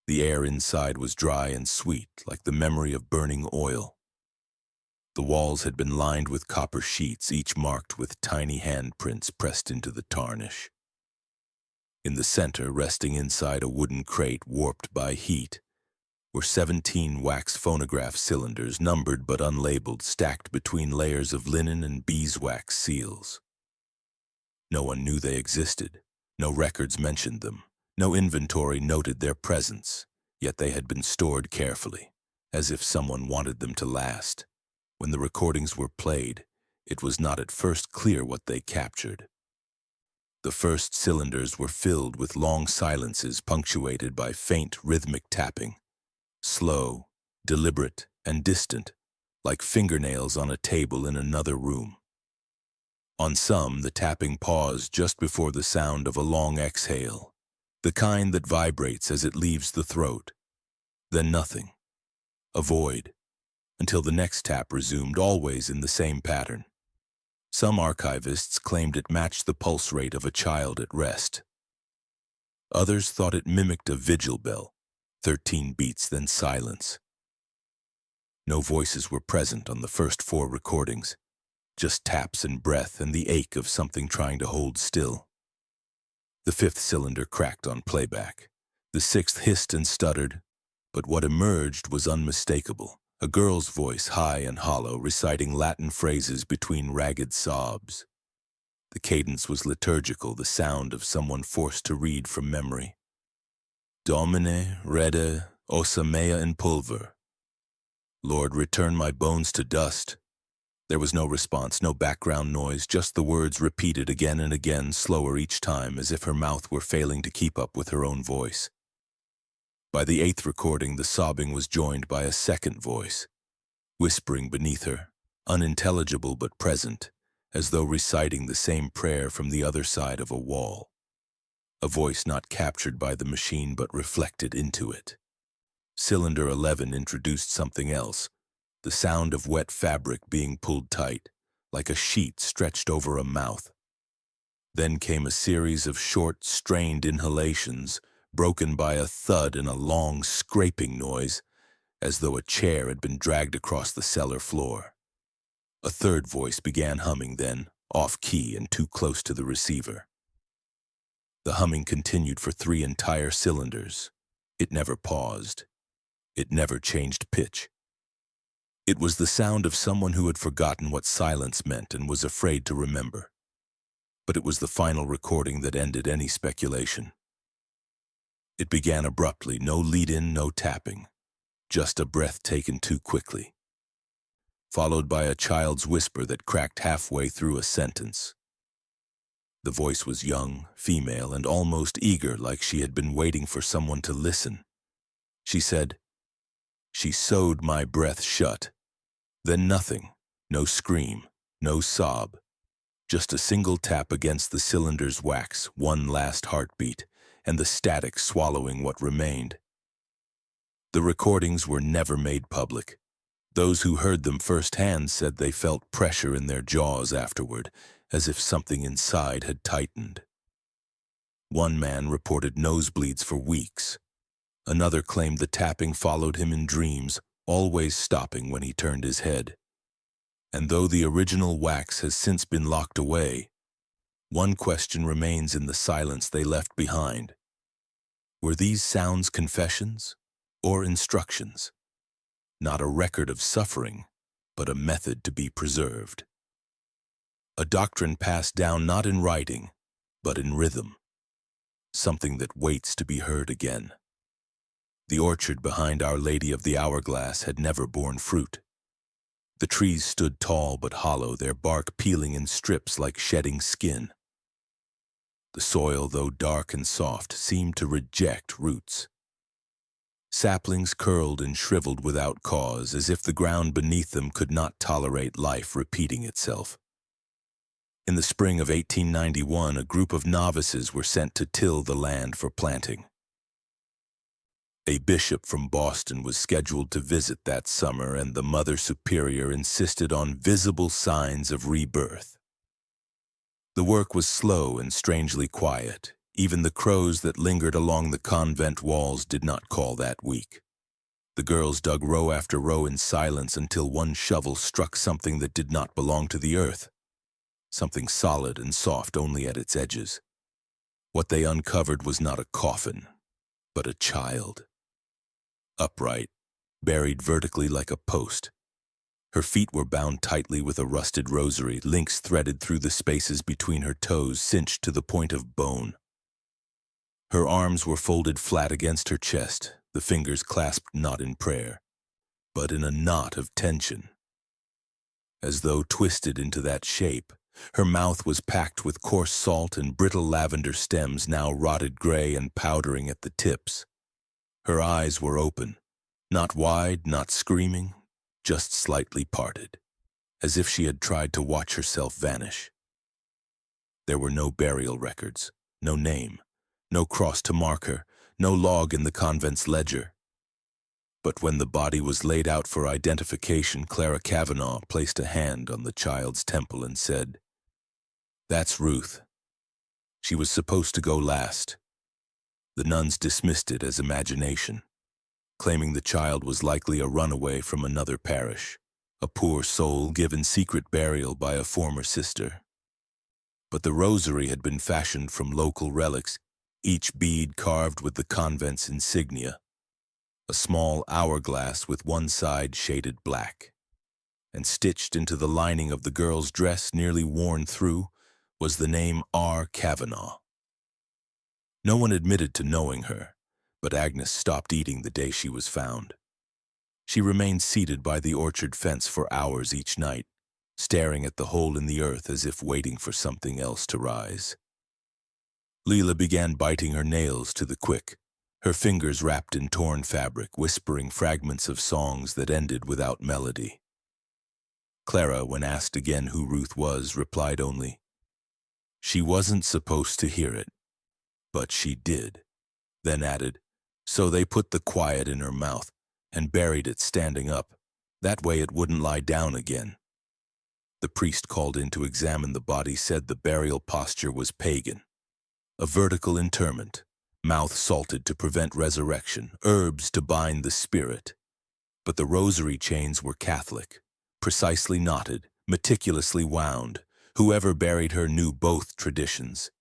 The air inside was dry and sweet, like the memory of burning oil. The walls had been lined with copper sheets, each marked with tiny handprints pressed into the tarnish. In the center, resting inside a wooden crate warped by heat, were 17 wax phonograph cylinders, numbered but unlabeled, stacked between layers of linen and beeswax seals. No one knew they existed. No records mentioned them. No inventory noted their presence, yet they had been stored carefully, as if someone wanted them to last. When the recordings were played, it was not at first clear what they captured. The first cylinders were filled with long silences punctuated by faint rhythmic tapping, slow, deliberate, and distant, like fingernails on a table in another room. On some, the tapping paused just before the sound of a long exhale, the kind that vibrates as it leaves the throat. Then nothing, a void, until the next tap resumed, always in the same pattern. Some archivists claimed it matched the pulse rate of a child at rest. Others thought it mimicked a vigil bell, 13 beats, then silence. No voices were present on the first 4 recordings, just taps and breath and the ache of something trying to hold still. The 5th cylinder cracked on playback. The 6th hissed and stuttered, but what emerged was unmistakable. A girl's voice, high and hollow, reciting Latin phrases between ragged sobs. The cadence was liturgical, the sound of someone forced to read from memory. Domine, rede, ossa mea in pulver. Lord, return my bones to dust. There was no response, no background noise, just the words repeated again and again, slower each time, as if her mouth were failing to keep up with her own voice. By the 8th recording, the sobbing was joined by a second voice, whispering beneath her, unintelligible but present, as though reciting the same prayer from the other side of a wall. A voice not captured by the machine but reflected into it. Cylinder 11 introduced something else, the sound of wet fabric being pulled tight, like a sheet stretched over a mouth. Then came a series of short, strained inhalations, broken by a thud and a long, scraping noise, as though a chair had been dragged across the cellar floor. A third voice began humming then, off-key and too close to the receiver. The humming continued for 3 entire cylinders. It never paused. It never changed pitch. It was the sound of someone who had forgotten what silence meant and was afraid to remember. But it was the final recording that ended any speculation. It began abruptly, no lead-in, no tapping, just a breath taken too quickly, followed by a child's whisper that cracked halfway through a sentence. The voice was young, female, and almost eager, like she had been waiting for someone to listen. She said, "She sewed my breath shut." Then nothing, no scream, no sob, just a single tap against the cylinder's wax, one last heartbeat, and the static swallowing what remained. The recordings were never made public. Those who heard them firsthand said they felt pressure in their jaws afterward, as if something inside had tightened. One man reported nosebleeds for weeks. Another claimed the tapping followed him in dreams, always stopping when he turned his head. And though the original wax has since been locked away, one question remains in the silence they left behind. Were these sounds confessions or instructions? Not a record of suffering, but a method to be preserved. A doctrine passed down not in writing, but in rhythm. Something that waits to be heard again. The orchard behind Our Lady of the Hourglass had never borne fruit. The trees stood tall but hollow, their bark peeling in strips like shedding skin. The soil, though dark and soft, seemed to reject roots. Saplings curled and shriveled without cause, as if the ground beneath them could not tolerate life repeating itself. In the spring of 1891, a group of novices were sent to till the land for planting. A bishop from Boston was scheduled to visit that summer, and the Mother Superior insisted on visible signs of rebirth. The work was slow and strangely quiet. Even the crows that lingered along the convent walls did not call that week. The girls dug row after row in silence until one shovel struck something that did not belong to the earth, something solid and soft only at its edges. What they uncovered was not a coffin, but a child. Upright, buried vertically like a post. Her feet were bound tightly with a rusted rosary, links threaded through the spaces between her toes, cinched to the point of bone. Her arms were folded flat against her chest, the fingers clasped not in prayer, but in a knot of tension. As though twisted into that shape, her mouth was packed with coarse salt and brittle lavender stems now rotted gray and powdering at the tips. Her eyes were open, not wide, not screaming, just slightly parted, as if she had tried to watch herself vanish. There were no burial records, no name, no cross to mark her, no log in the convent's ledger. But when the body was laid out for identification, Clara Cavanaugh placed a hand on the child's temple and said, "That's Ruth. She was supposed to go last." The nuns dismissed it as imagination, claiming the child was likely a runaway from another parish, a poor soul given secret burial by a former sister. But the rosary had been fashioned from local relics, each bead carved with the convent's insignia, a small hourglass with one side shaded black. And stitched into the lining of the girl's dress, nearly worn through, was the name R. Cavanaugh. No one admitted to knowing her, but Agnes stopped eating the day she was found. She remained seated by the orchard fence for hours each night, staring at the hole in the earth as if waiting for something else to rise. Leela began biting her nails to the quick, her fingers wrapped in torn fabric, whispering fragments of songs that ended without melody. Clara, when asked again who Ruth was, replied only, "She wasn't supposed to hear it, but she did." Then added, "So they put the quiet in her mouth and buried it standing up. That way it wouldn't lie down again." The priest called in to examine the body said the burial posture was pagan. A vertical interment, mouth salted to prevent resurrection, herbs to bind the spirit. But the rosary chains were Catholic, precisely knotted, meticulously wound. Whoever buried her knew both traditions,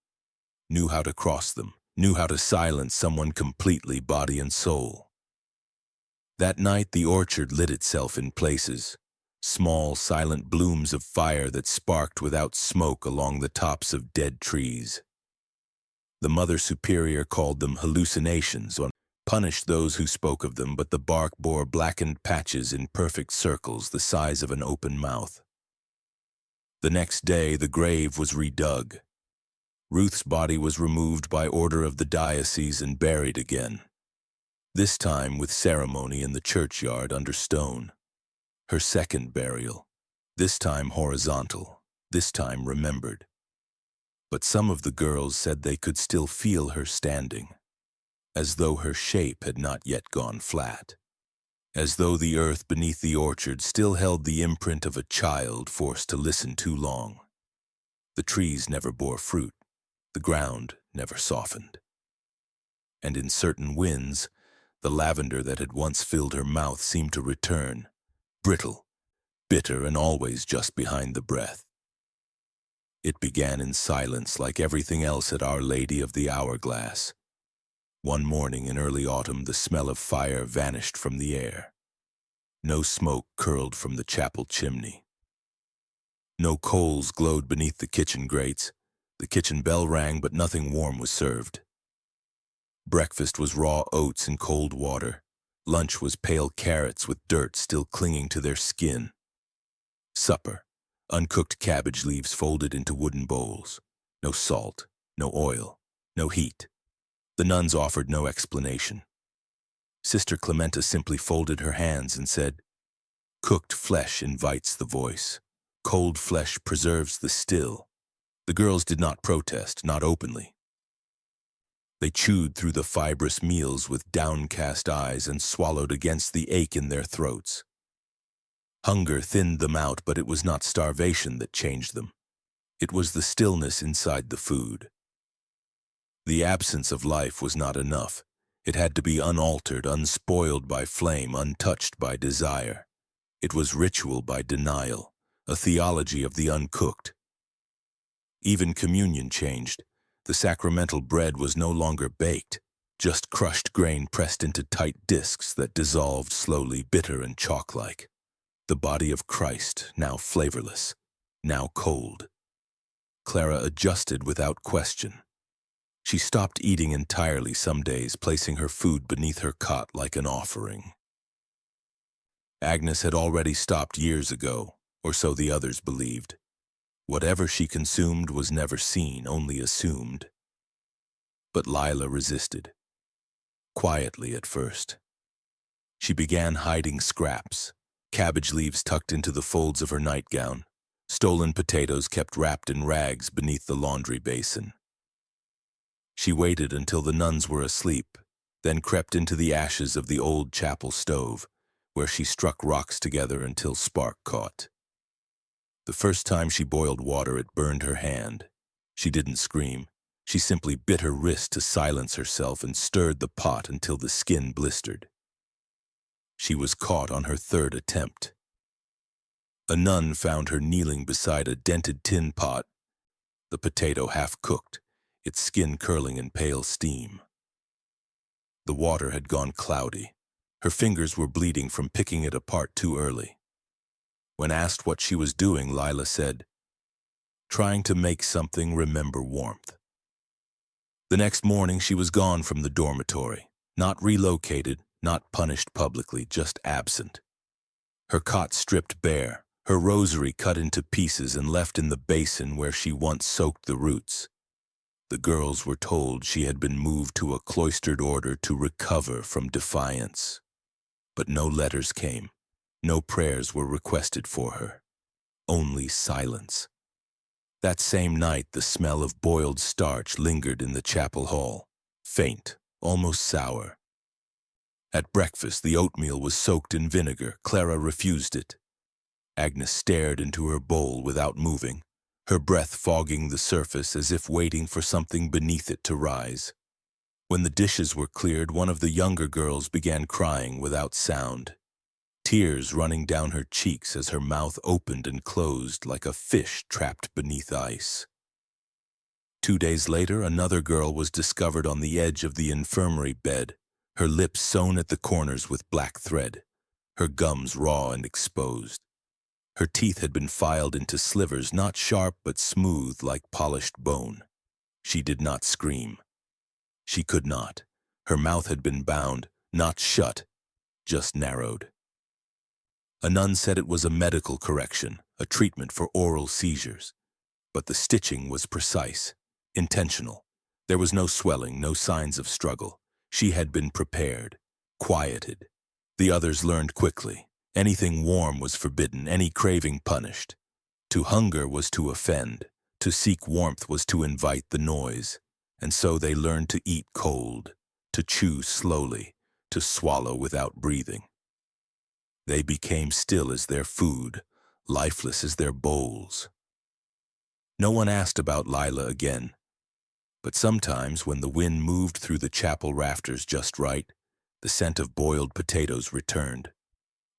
knew how to cross them, knew how to silence someone completely, body and soul. That night the orchard lit itself in places, small, silent blooms of fire that sparked without smoke along the tops of dead trees. The Mother Superior called them hallucinations, or punished those who spoke of them, but the bark bore blackened patches in perfect circles the size of an open mouth. The next day the grave was redug. Ruth's body was removed by order of the diocese and buried again, this time with ceremony in the churchyard under stone. Her second burial, this time horizontal, this time remembered. But some of the girls said they could still feel her standing, as though her shape had not yet gone flat, as though the earth beneath the orchard still held the imprint of a child forced to listen too long. The trees never bore fruit, the ground never softened. And in certain winds, the lavender that had once filled her mouth seemed to return, brittle, bitter, and always just behind the breath. It began in silence like everything else at Our Lady of the Hourglass. One morning in early autumn, the smell of fire vanished from the air. No smoke curled from the chapel chimney. No coals glowed beneath the kitchen grates. The kitchen bell rang, but nothing warm was served. Breakfast was raw oats in cold water. Lunch was pale carrots with dirt still clinging to their skin. Supper, uncooked cabbage leaves folded into wooden bowls. No salt, no oil, no heat. The nuns offered no explanation. Sister Clementa simply folded her hands and said, "Cooked flesh invites the voice. Cold flesh preserves the still." The girls did not protest, not openly. They chewed through the fibrous meals with downcast eyes and swallowed against the ache in their throats. Hunger thinned them out, but it was not starvation that changed them. It was the stillness inside the food. The absence of life was not enough. It had to be unaltered, unspoiled by flame, untouched by desire. It was ritual by denial, a theology of the uncooked. Even communion changed. The sacramental bread was no longer baked, just crushed grain pressed into tight discs that dissolved slowly, bitter and chalk-like. The body of Christ, now flavorless, now cold. Clara adjusted without question. She stopped eating entirely some days, placing her food beneath her cot like an offering. Agnes had already stopped years ago, or so the others believed. Whatever she consumed was never seen, only assumed. But Lila resisted, quietly at first. She began hiding scraps, cabbage leaves tucked into the folds of her nightgown, stolen potatoes kept wrapped in rags beneath the laundry basin. She waited until the nuns were asleep, then crept into the ashes of the old chapel stove, where she struck rocks together until spark caught. The first time she boiled water, it burned her hand. She didn't scream. She simply bit her wrist to silence herself and stirred the pot until the skin blistered. She was caught on her third attempt. A nun found her kneeling beside a dented tin pot, the potato half-cooked, its skin curling in pale steam. The water had gone cloudy. Her fingers were bleeding from picking it apart too early. When asked what she was doing, Lila said, "Trying to make something remember warmth." The next morning she was gone from the dormitory, not relocated, not punished publicly, just absent. Her cot stripped bare, her rosary cut into pieces and left in the basin where she once soaked the roots. The girls were told she had been moved to a cloistered order to recover from defiance. But no letters came. No prayers were requested for her. Only silence. That same night, the smell of boiled starch lingered in the chapel hall, faint, almost sour. At breakfast, the oatmeal was soaked in vinegar. Clara refused it. Agnes stared into her bowl without moving, her breath fogging the surface as if waiting for something beneath it to rise. When the dishes were cleared, one of the younger girls began crying without sound, tears running down her cheeks as her mouth opened and closed like a fish trapped beneath ice. 2 days later, another girl was discovered on the edge of the infirmary bed, her lips sewn at the corners with black thread, her gums raw and exposed. Her teeth had been filed into slivers, not sharp but smooth like polished bone. She did not scream. She could not. Her mouth had been bound, not shut, just narrowed. A nun said it was a medical correction, a treatment for oral seizures. But the stitching was precise, intentional. There was no swelling, no signs of struggle. She had been prepared, quieted. The others learned quickly. Anything warm was forbidden, any craving punished. To hunger was to offend. To seek warmth was to invite the noise. And so they learned to eat cold, to chew slowly, to swallow without breathing. They became still as their food, lifeless as their bowls. No one asked about Lila again. But sometimes, when the wind moved through the chapel rafters just right, the scent of boiled potatoes returned.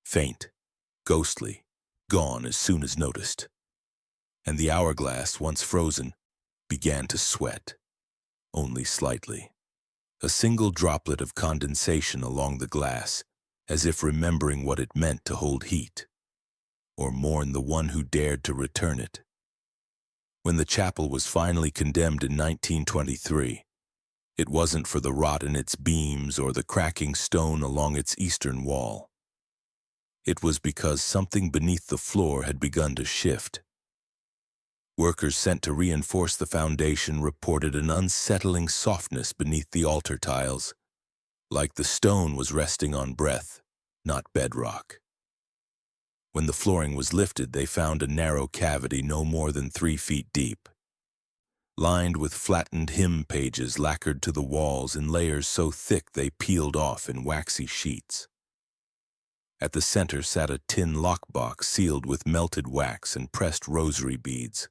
Faint, ghostly, gone as soon as noticed. And the hourglass, once frozen, began to sweat, only slightly. A single droplet of condensation along the glass, as if remembering what it meant to hold heat, or mourn the one who dared to return it. When the chapel was finally condemned in 1923, it wasn't for the rot in its beams or the cracking stone along its eastern wall. It was because something beneath the floor had begun to shift. Workers sent to reinforce the foundation reported an unsettling softness beneath the altar tiles, like the stone was resting on breath, not bedrock. When the flooring was lifted, they found a narrow cavity no more than 3 feet deep, lined with flattened hymn pages lacquered to the walls in layers so thick they peeled off in waxy sheets. At the center sat a tin lockbox sealed with melted wax and pressed rosary beads.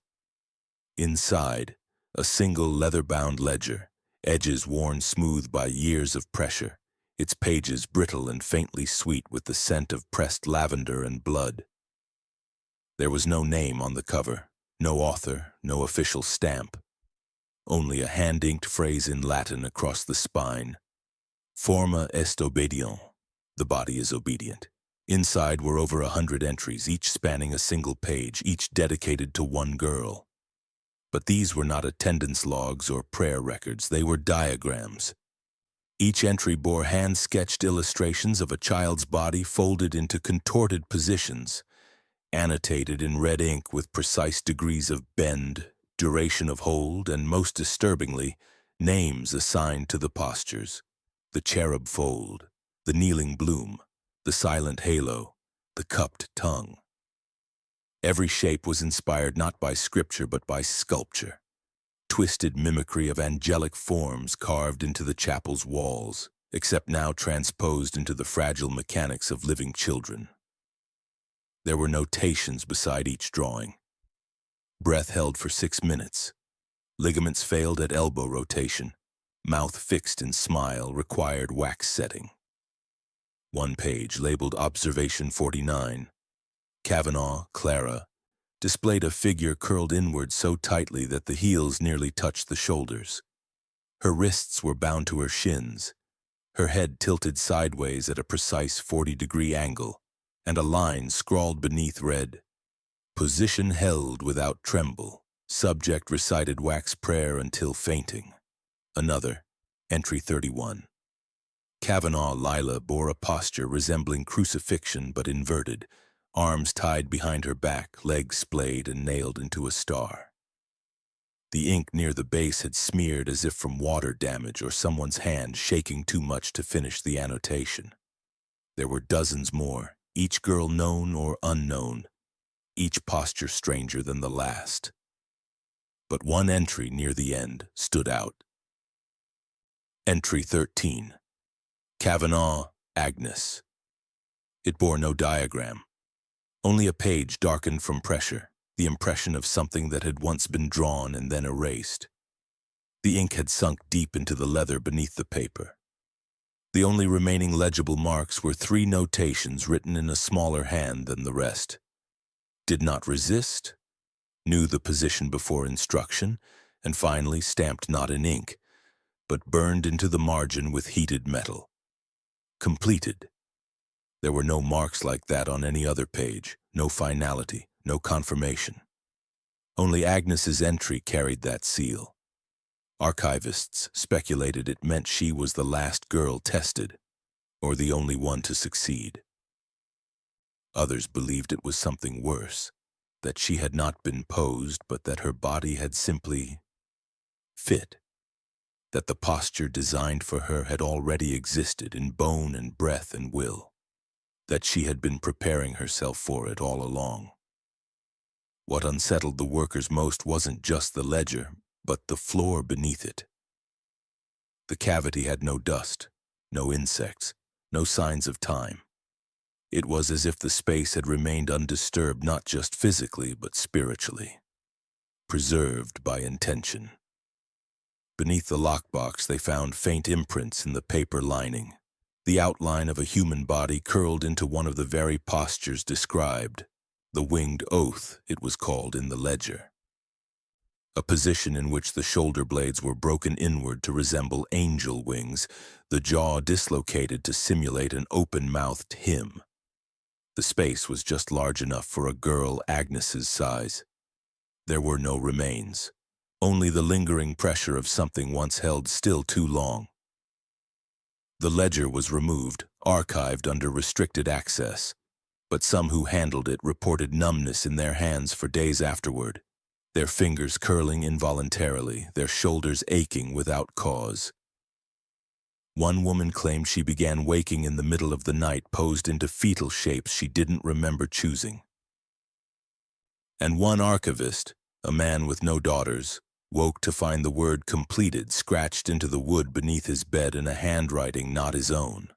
Inside, a single leather-bound ledger, edges worn smooth by years of pressure, its pages brittle and faintly sweet with the scent of pressed lavender and blood. There was no name on the cover, no author, no official stamp. Only a hand-inked phrase in Latin across the spine. Forma est obedient. The body is obedient. Inside were over 100 entries, each spanning a single page, each dedicated to one girl. But these were not attendance logs or prayer records, they were diagrams. Each entry bore hand-sketched illustrations of a child's body folded into contorted positions, annotated in red ink with precise degrees of bend, duration of hold, and most disturbingly, names assigned to the postures: the cherub fold, the kneeling bloom, the silent halo, the cupped tongue. Every shape was inspired not by scripture but by sculpture, twisted mimicry of angelic forms carved into the chapel's walls, except now transposed into the fragile mechanics of living children. There were notations beside each drawing. Breath held for 6 minutes. Ligaments failed at elbow rotation. Mouth fixed in smile required wax setting. One page, labeled Observation 49, Cavanaugh, Clara, displayed a figure curled inward so tightly that the heels nearly touched the shoulders. Her wrists were bound to her shins, her head tilted sideways at a precise 40-degree angle, and a line scrawled beneath read, "Position held without tremble. Subject recited wax prayer until fainting." Another, Entry 31. Cavanaugh Lila bore a posture resembling crucifixion but inverted, arms tied behind her back, legs splayed and nailed into a star. The ink near the base had smeared as if from water damage or someone's hand shaking too much to finish the annotation. There were dozens more, each girl known or unknown, each posture stranger than the last. But one entry near the end stood out. Entry 13. Cavanaugh, Agnes. It bore no diagram, only a page darkened from pressure, the impression of something that had once been drawn and then erased. The ink had sunk deep into the leather beneath the paper. The only remaining legible marks were 3 notations written in a smaller hand than the rest. Did not resist, knew the position before instruction, and finally stamped not in ink, but burned into the margin with heated metal. Completed. There were no marks like that on any other page, no finality, no confirmation. Only Agnes's entry carried that seal. Archivists speculated it meant she was the last girl tested, or the only one to succeed. Others believed it was something worse, that she had not been posed, but that her body had simply fit, that the posture designed for her had already existed in bone and breath and will, that she had been preparing herself for it all along. What unsettled the workers most wasn't just the ledger, but the floor beneath it. The cavity had no dust, no insects, no signs of time. It was as if the space had remained undisturbed not just physically but spiritually, preserved by intention. Beneath the lockbox they found faint imprints in the paper lining, the outline of a human body curled into one of the very postures described, the winged oath it was called in the ledger. A position in which the shoulder blades were broken inward to resemble angel wings, the jaw dislocated to simulate an open-mouthed hymn. The space was just large enough for a girl Agnes's size. There were no remains, only the lingering pressure of something once held still too long. The ledger was removed, archived under restricted access, but some who handled it reported numbness in their hands for days afterward, their fingers curling involuntarily, their shoulders aching without cause. One woman claimed she began waking in the middle of the night, posed into fetal shapes she didn't remember choosing. And one archivist, a man with no daughters, woke to find the word completed scratched into the wood beneath his bed in a handwriting not his own.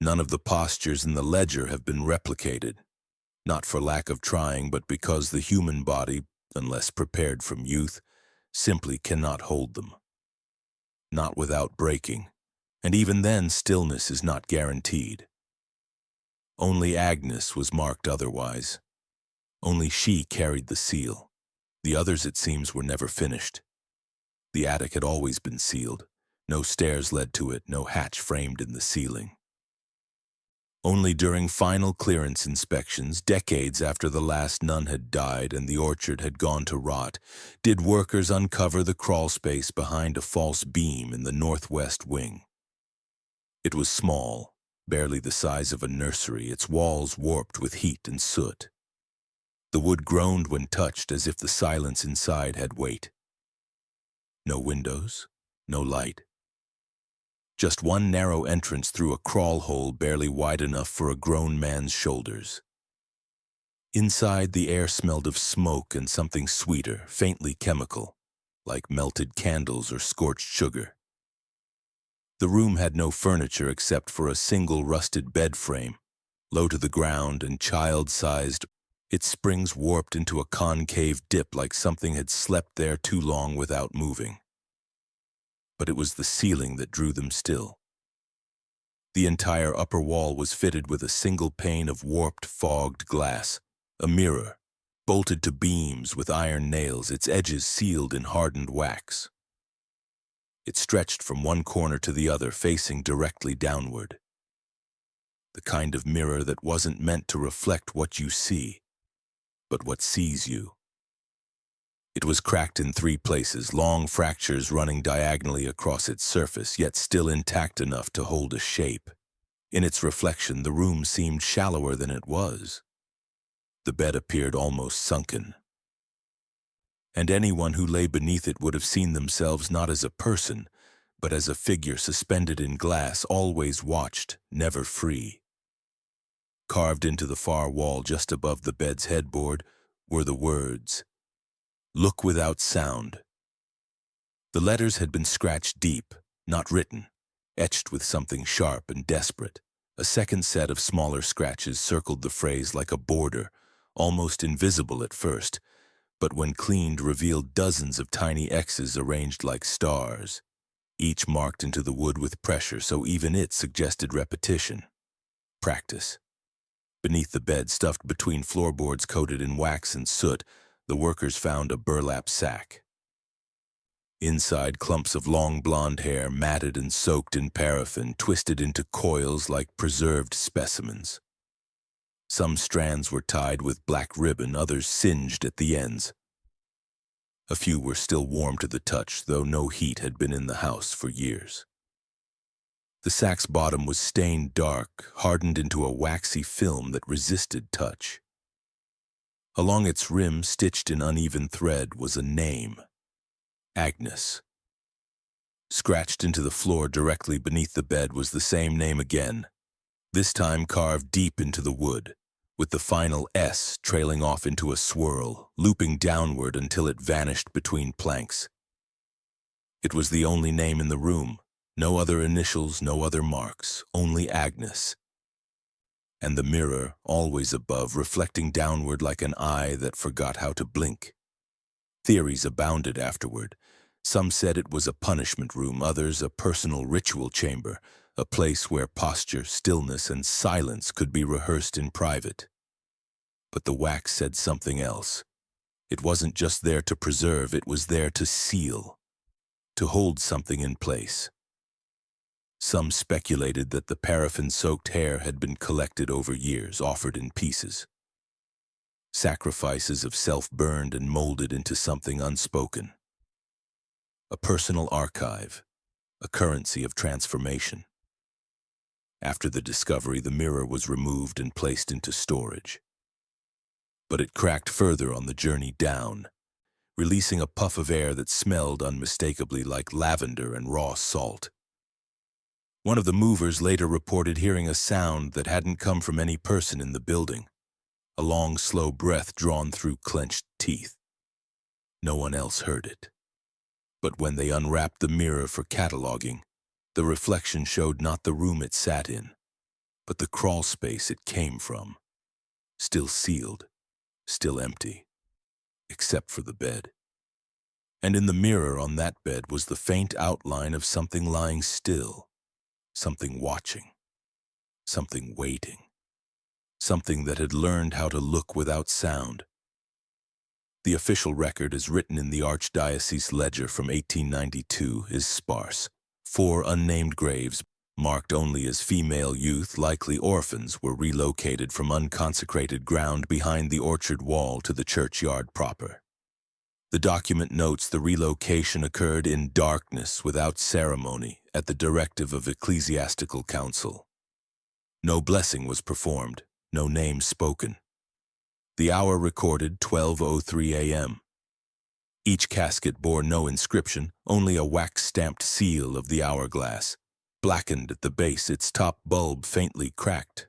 None of the postures in the ledger have been replicated, not for lack of trying, but because the human body, unless prepared from youth, simply cannot hold them. Not without breaking, and even then stillness is not guaranteed. Only Agnes was marked otherwise. Only she carried the seal. The others, it seems, were never finished. The attic had always been sealed. No stairs led to it, no hatch framed in the ceiling. Only during final clearance inspections, decades after the last nun had died and the orchard had gone to rot, did workers uncover the crawl space behind a false beam in the northwest wing. It was small, barely the size of a nursery, its walls warped with heat and soot. The wood groaned when touched as if the silence inside had weight. No windows, no light. Just one narrow entrance through a crawl hole barely wide enough for a grown man's shoulders. Inside, the air smelled of smoke and something sweeter, faintly chemical, like melted candles or scorched sugar. The room had no furniture except for a single rusted bed frame, low to the ground and child-sized, its springs warped into a concave dip like something had slept there too long without moving. But it was the ceiling that drew them still. The entire upper wall was fitted with a single pane of warped, fogged glass, a mirror, bolted to beams with iron nails, its edges sealed in hardened wax. It stretched from one corner to the other, facing directly downward. The kind of mirror that wasn't meant to reflect what you see, but what sees you. It was cracked in 3 places, long fractures running diagonally across its surface, yet still intact enough to hold a shape. In its reflection, the room seemed shallower than it was. The bed appeared almost sunken. And anyone who lay beneath it would have seen themselves not as a person, but as a figure suspended in glass, always watched, never free. Carved into the far wall just above the bed's headboard were the words, "Look without sound." The letters had been scratched deep, not written, etched with something sharp and desperate. A second set of smaller scratches circled the phrase like a border, almost invisible at first, but when cleaned revealed dozens of tiny X's arranged like stars, each marked into the wood with pressure so even it suggested repetition. Practice. Beneath the bed, stuffed between floorboards coated in wax and soot, the workers found a burlap sack. Inside, clumps of long blonde hair, matted and soaked in paraffin, twisted into coils like preserved specimens. Some strands were tied with black ribbon, others singed at the ends. A few were still warm to the touch, though no heat had been in the house for years. The sack's bottom was stained dark, hardened into a waxy film that resisted touch. Along its rim, stitched in uneven thread, was a name. Agnes. Scratched into the floor directly beneath the bed was the same name again, this time carved deep into the wood, with the final S trailing off into a swirl, looping downward until it vanished between planks. It was the only name in the room, no other initials, no other marks, only Agnes. And the mirror, always above, reflecting downward like an eye that forgot how to blink. Theories abounded afterward. Some said it was a punishment room, others a personal ritual chamber, a place where posture, stillness, and silence could be rehearsed in private. But the wax said something else. It wasn't just there to preserve, it was there to seal, to hold something in place. Some speculated that the paraffin-soaked hair had been collected over years, offered in pieces. Sacrifices of self burned and molded into something unspoken. A personal archive, a currency of transformation. After the discovery, the mirror was removed and placed into storage. But it cracked further on the journey down, releasing a puff of air that smelled unmistakably like lavender and raw salt. One of the movers later reported hearing a sound that hadn't come from any person in the building, a long, slow breath drawn through clenched teeth. No one else heard it. But when they unwrapped the mirror for cataloging, the reflection showed not the room it sat in, but the crawl space it came from, still sealed, still empty, except for the bed. And in the mirror on that bed was the faint outline of something lying still, something watching, something waiting, something that had learned how to look without sound. The official record, as written in the Archdiocese Ledger from 1892, is sparse. 4 unnamed graves, marked only as female youth, likely orphans, were relocated from unconsecrated ground behind the orchard wall to the churchyard proper. The document notes the relocation occurred in darkness without ceremony at the directive of ecclesiastical council. No blessing was performed, no name spoken. The hour recorded 12:03 a.m. Each casket bore no inscription, only a wax-stamped seal of the hourglass, blackened at the base, its top bulb faintly cracked.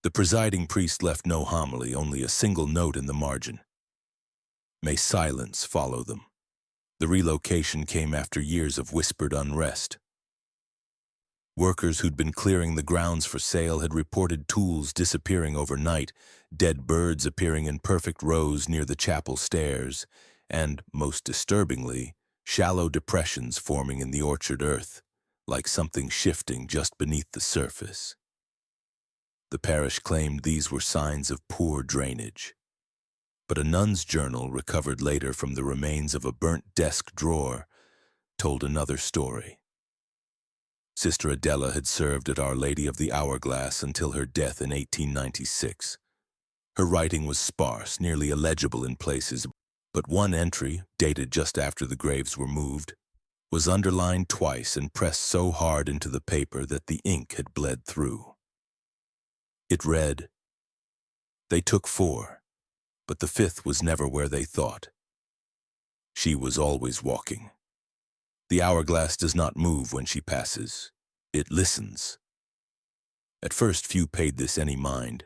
The presiding priest left no homily, only a single note in the margin. May silence follow them. The relocation came after years of whispered unrest. Workers who'd been clearing the grounds for sale had reported tools disappearing overnight, dead birds appearing in perfect rows near the chapel stairs, and, most disturbingly, shallow depressions forming in the orchard earth, like something shifting just beneath the surface. The parish claimed these were signs of poor drainage. But a nun's journal recovered later from the remains of a burnt desk drawer told another story. Sister Adela had served at Our Lady of the Hourglass until her death in 1896. Her writing was sparse, nearly illegible in places, but one entry, dated just after the graves were moved, was underlined twice and pressed so hard into the paper that the ink had bled through. It read, "They took 4, but the 5th was never where they thought. She was always walking. The hourglass does not move when she passes. It listens. At first, few paid this any mind.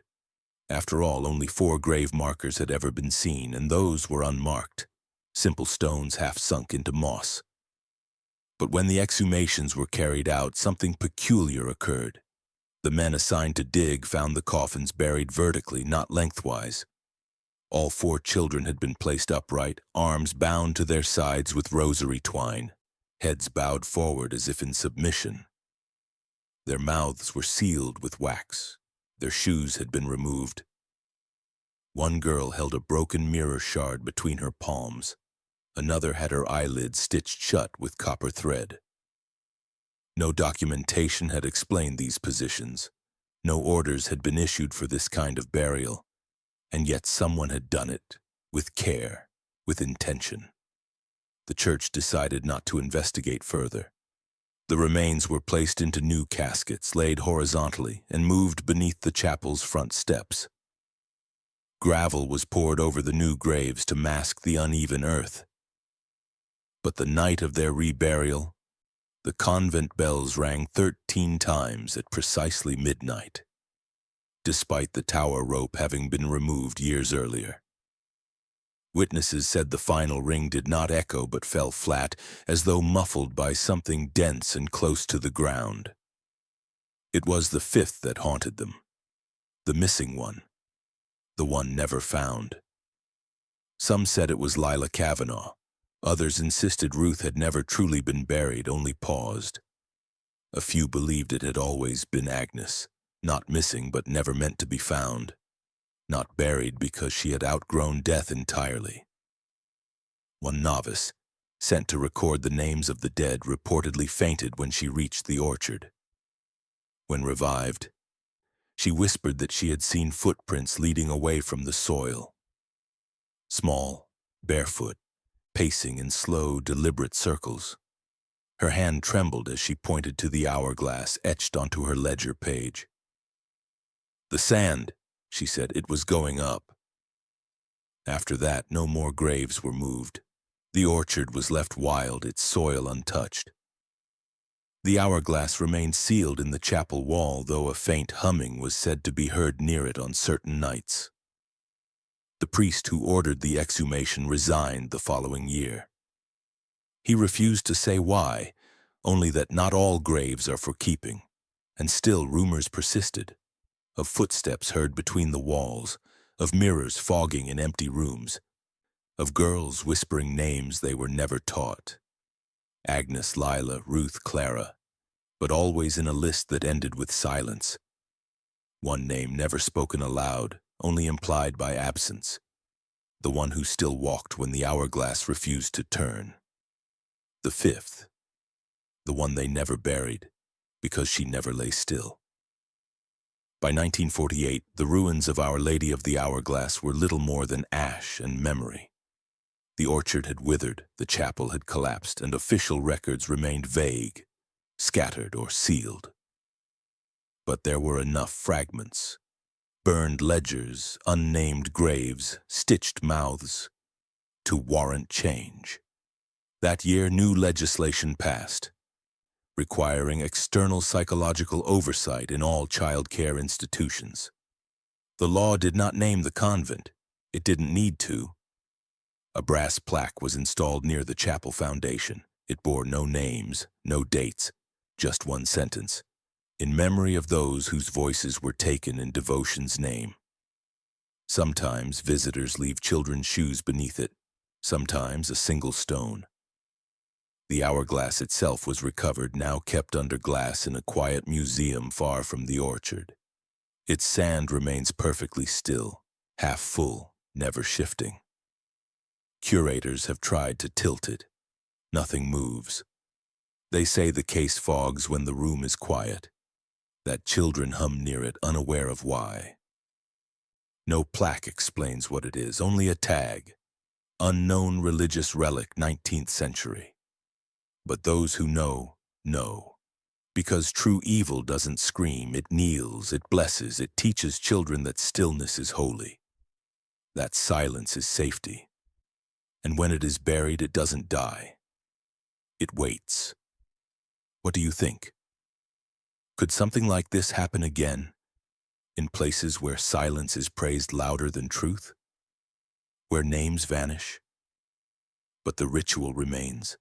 After all, only 4 grave markers had ever been seen, and those were unmarked, simple stones half sunk into moss. But when the exhumations were carried out, something peculiar occurred. The men assigned to dig found the coffins buried vertically, not lengthwise. All 4 children had been placed upright, arms bound to their sides with rosary twine, heads bowed forward as if in submission. Their mouths were sealed with wax. Their shoes had been removed. One girl held a broken mirror shard between her palms. Another had her eyelids stitched shut with copper thread. No documentation had explained these positions. No orders had been issued for this kind of burial. And yet someone had done it, with care, with intention. The church decided not to investigate further. The remains were placed into new caskets, laid horizontally, and moved beneath the chapel's front steps. Gravel was poured over the new graves to mask the uneven earth. But the night of their reburial, the convent bells rang 13 times at precisely midnight, despite the tower rope having been removed years earlier. Witnesses said the final ring did not echo but fell flat, as though muffled by something dense and close to the ground. It was the 5th that haunted them, the missing one, the one never found. Some said it was Lila Cavanaugh. Others insisted Ruth had never truly been buried, only paused. A few believed it had always been Agnes, not missing but never meant to be found. Not buried because she had outgrown death entirely. One novice, sent to record the names of the dead, reportedly fainted when she reached the orchard. When revived, she whispered that she had seen footprints leading away from the soil. Small, barefoot, pacing in slow, deliberate circles. Her hand trembled as she pointed to the hourglass etched onto her ledger page. "The sand," she said, "it was going up." After that, no more graves were moved. The orchard was left wild, its soil untouched. The hourglass remained sealed in the chapel wall, though a faint humming was said to be heard near it on certain nights. The priest who ordered the exhumation resigned the following year. He refused to say why, only that not all graves are for keeping, and still rumors persisted. Of footsteps heard between the walls, of mirrors fogging in empty rooms, of girls whispering names they were never taught. Agnes, Lila, Ruth, Clara, but always in a list that ended with silence. One name never spoken aloud, only implied by absence. The one who still walked when the hourglass refused to turn. The 5th, the one they never buried, because she never lay still. By 1948, the ruins of Our Lady of the Hourglass were little more than ash and memory. The orchard had withered, the chapel had collapsed, and official records remained vague, scattered or sealed. But there were enough fragments, burned ledgers, unnamed graves, stitched mouths, to warrant change. That year, new legislation passed, requiring external psychological oversight in all child care institutions. The law did not name the convent. It didn't need to. A brass plaque was installed near the chapel foundation. It bore no names, no dates, just one sentence: "In memory of those whose voices were taken in devotion's name." Sometimes visitors leave children's shoes beneath it, sometimes a single stone. The hourglass itself was recovered, now kept under glass in a quiet museum far from the orchard. Its sand remains perfectly still, half full, never shifting. Curators have tried to tilt it. Nothing moves. They say the case fogs when the room is quiet, that children hum near it, unaware of why. No plaque explains what it is, only a tag: "Unknown religious relic, 19th century. But those who know, know. Because true evil doesn't scream, it kneels, it blesses, it teaches children that stillness is holy. That silence is safety. And when it is buried, it doesn't die. It waits." What do you think? Could something like this happen again, in places where silence is praised louder than truth, where names vanish, but the ritual remains?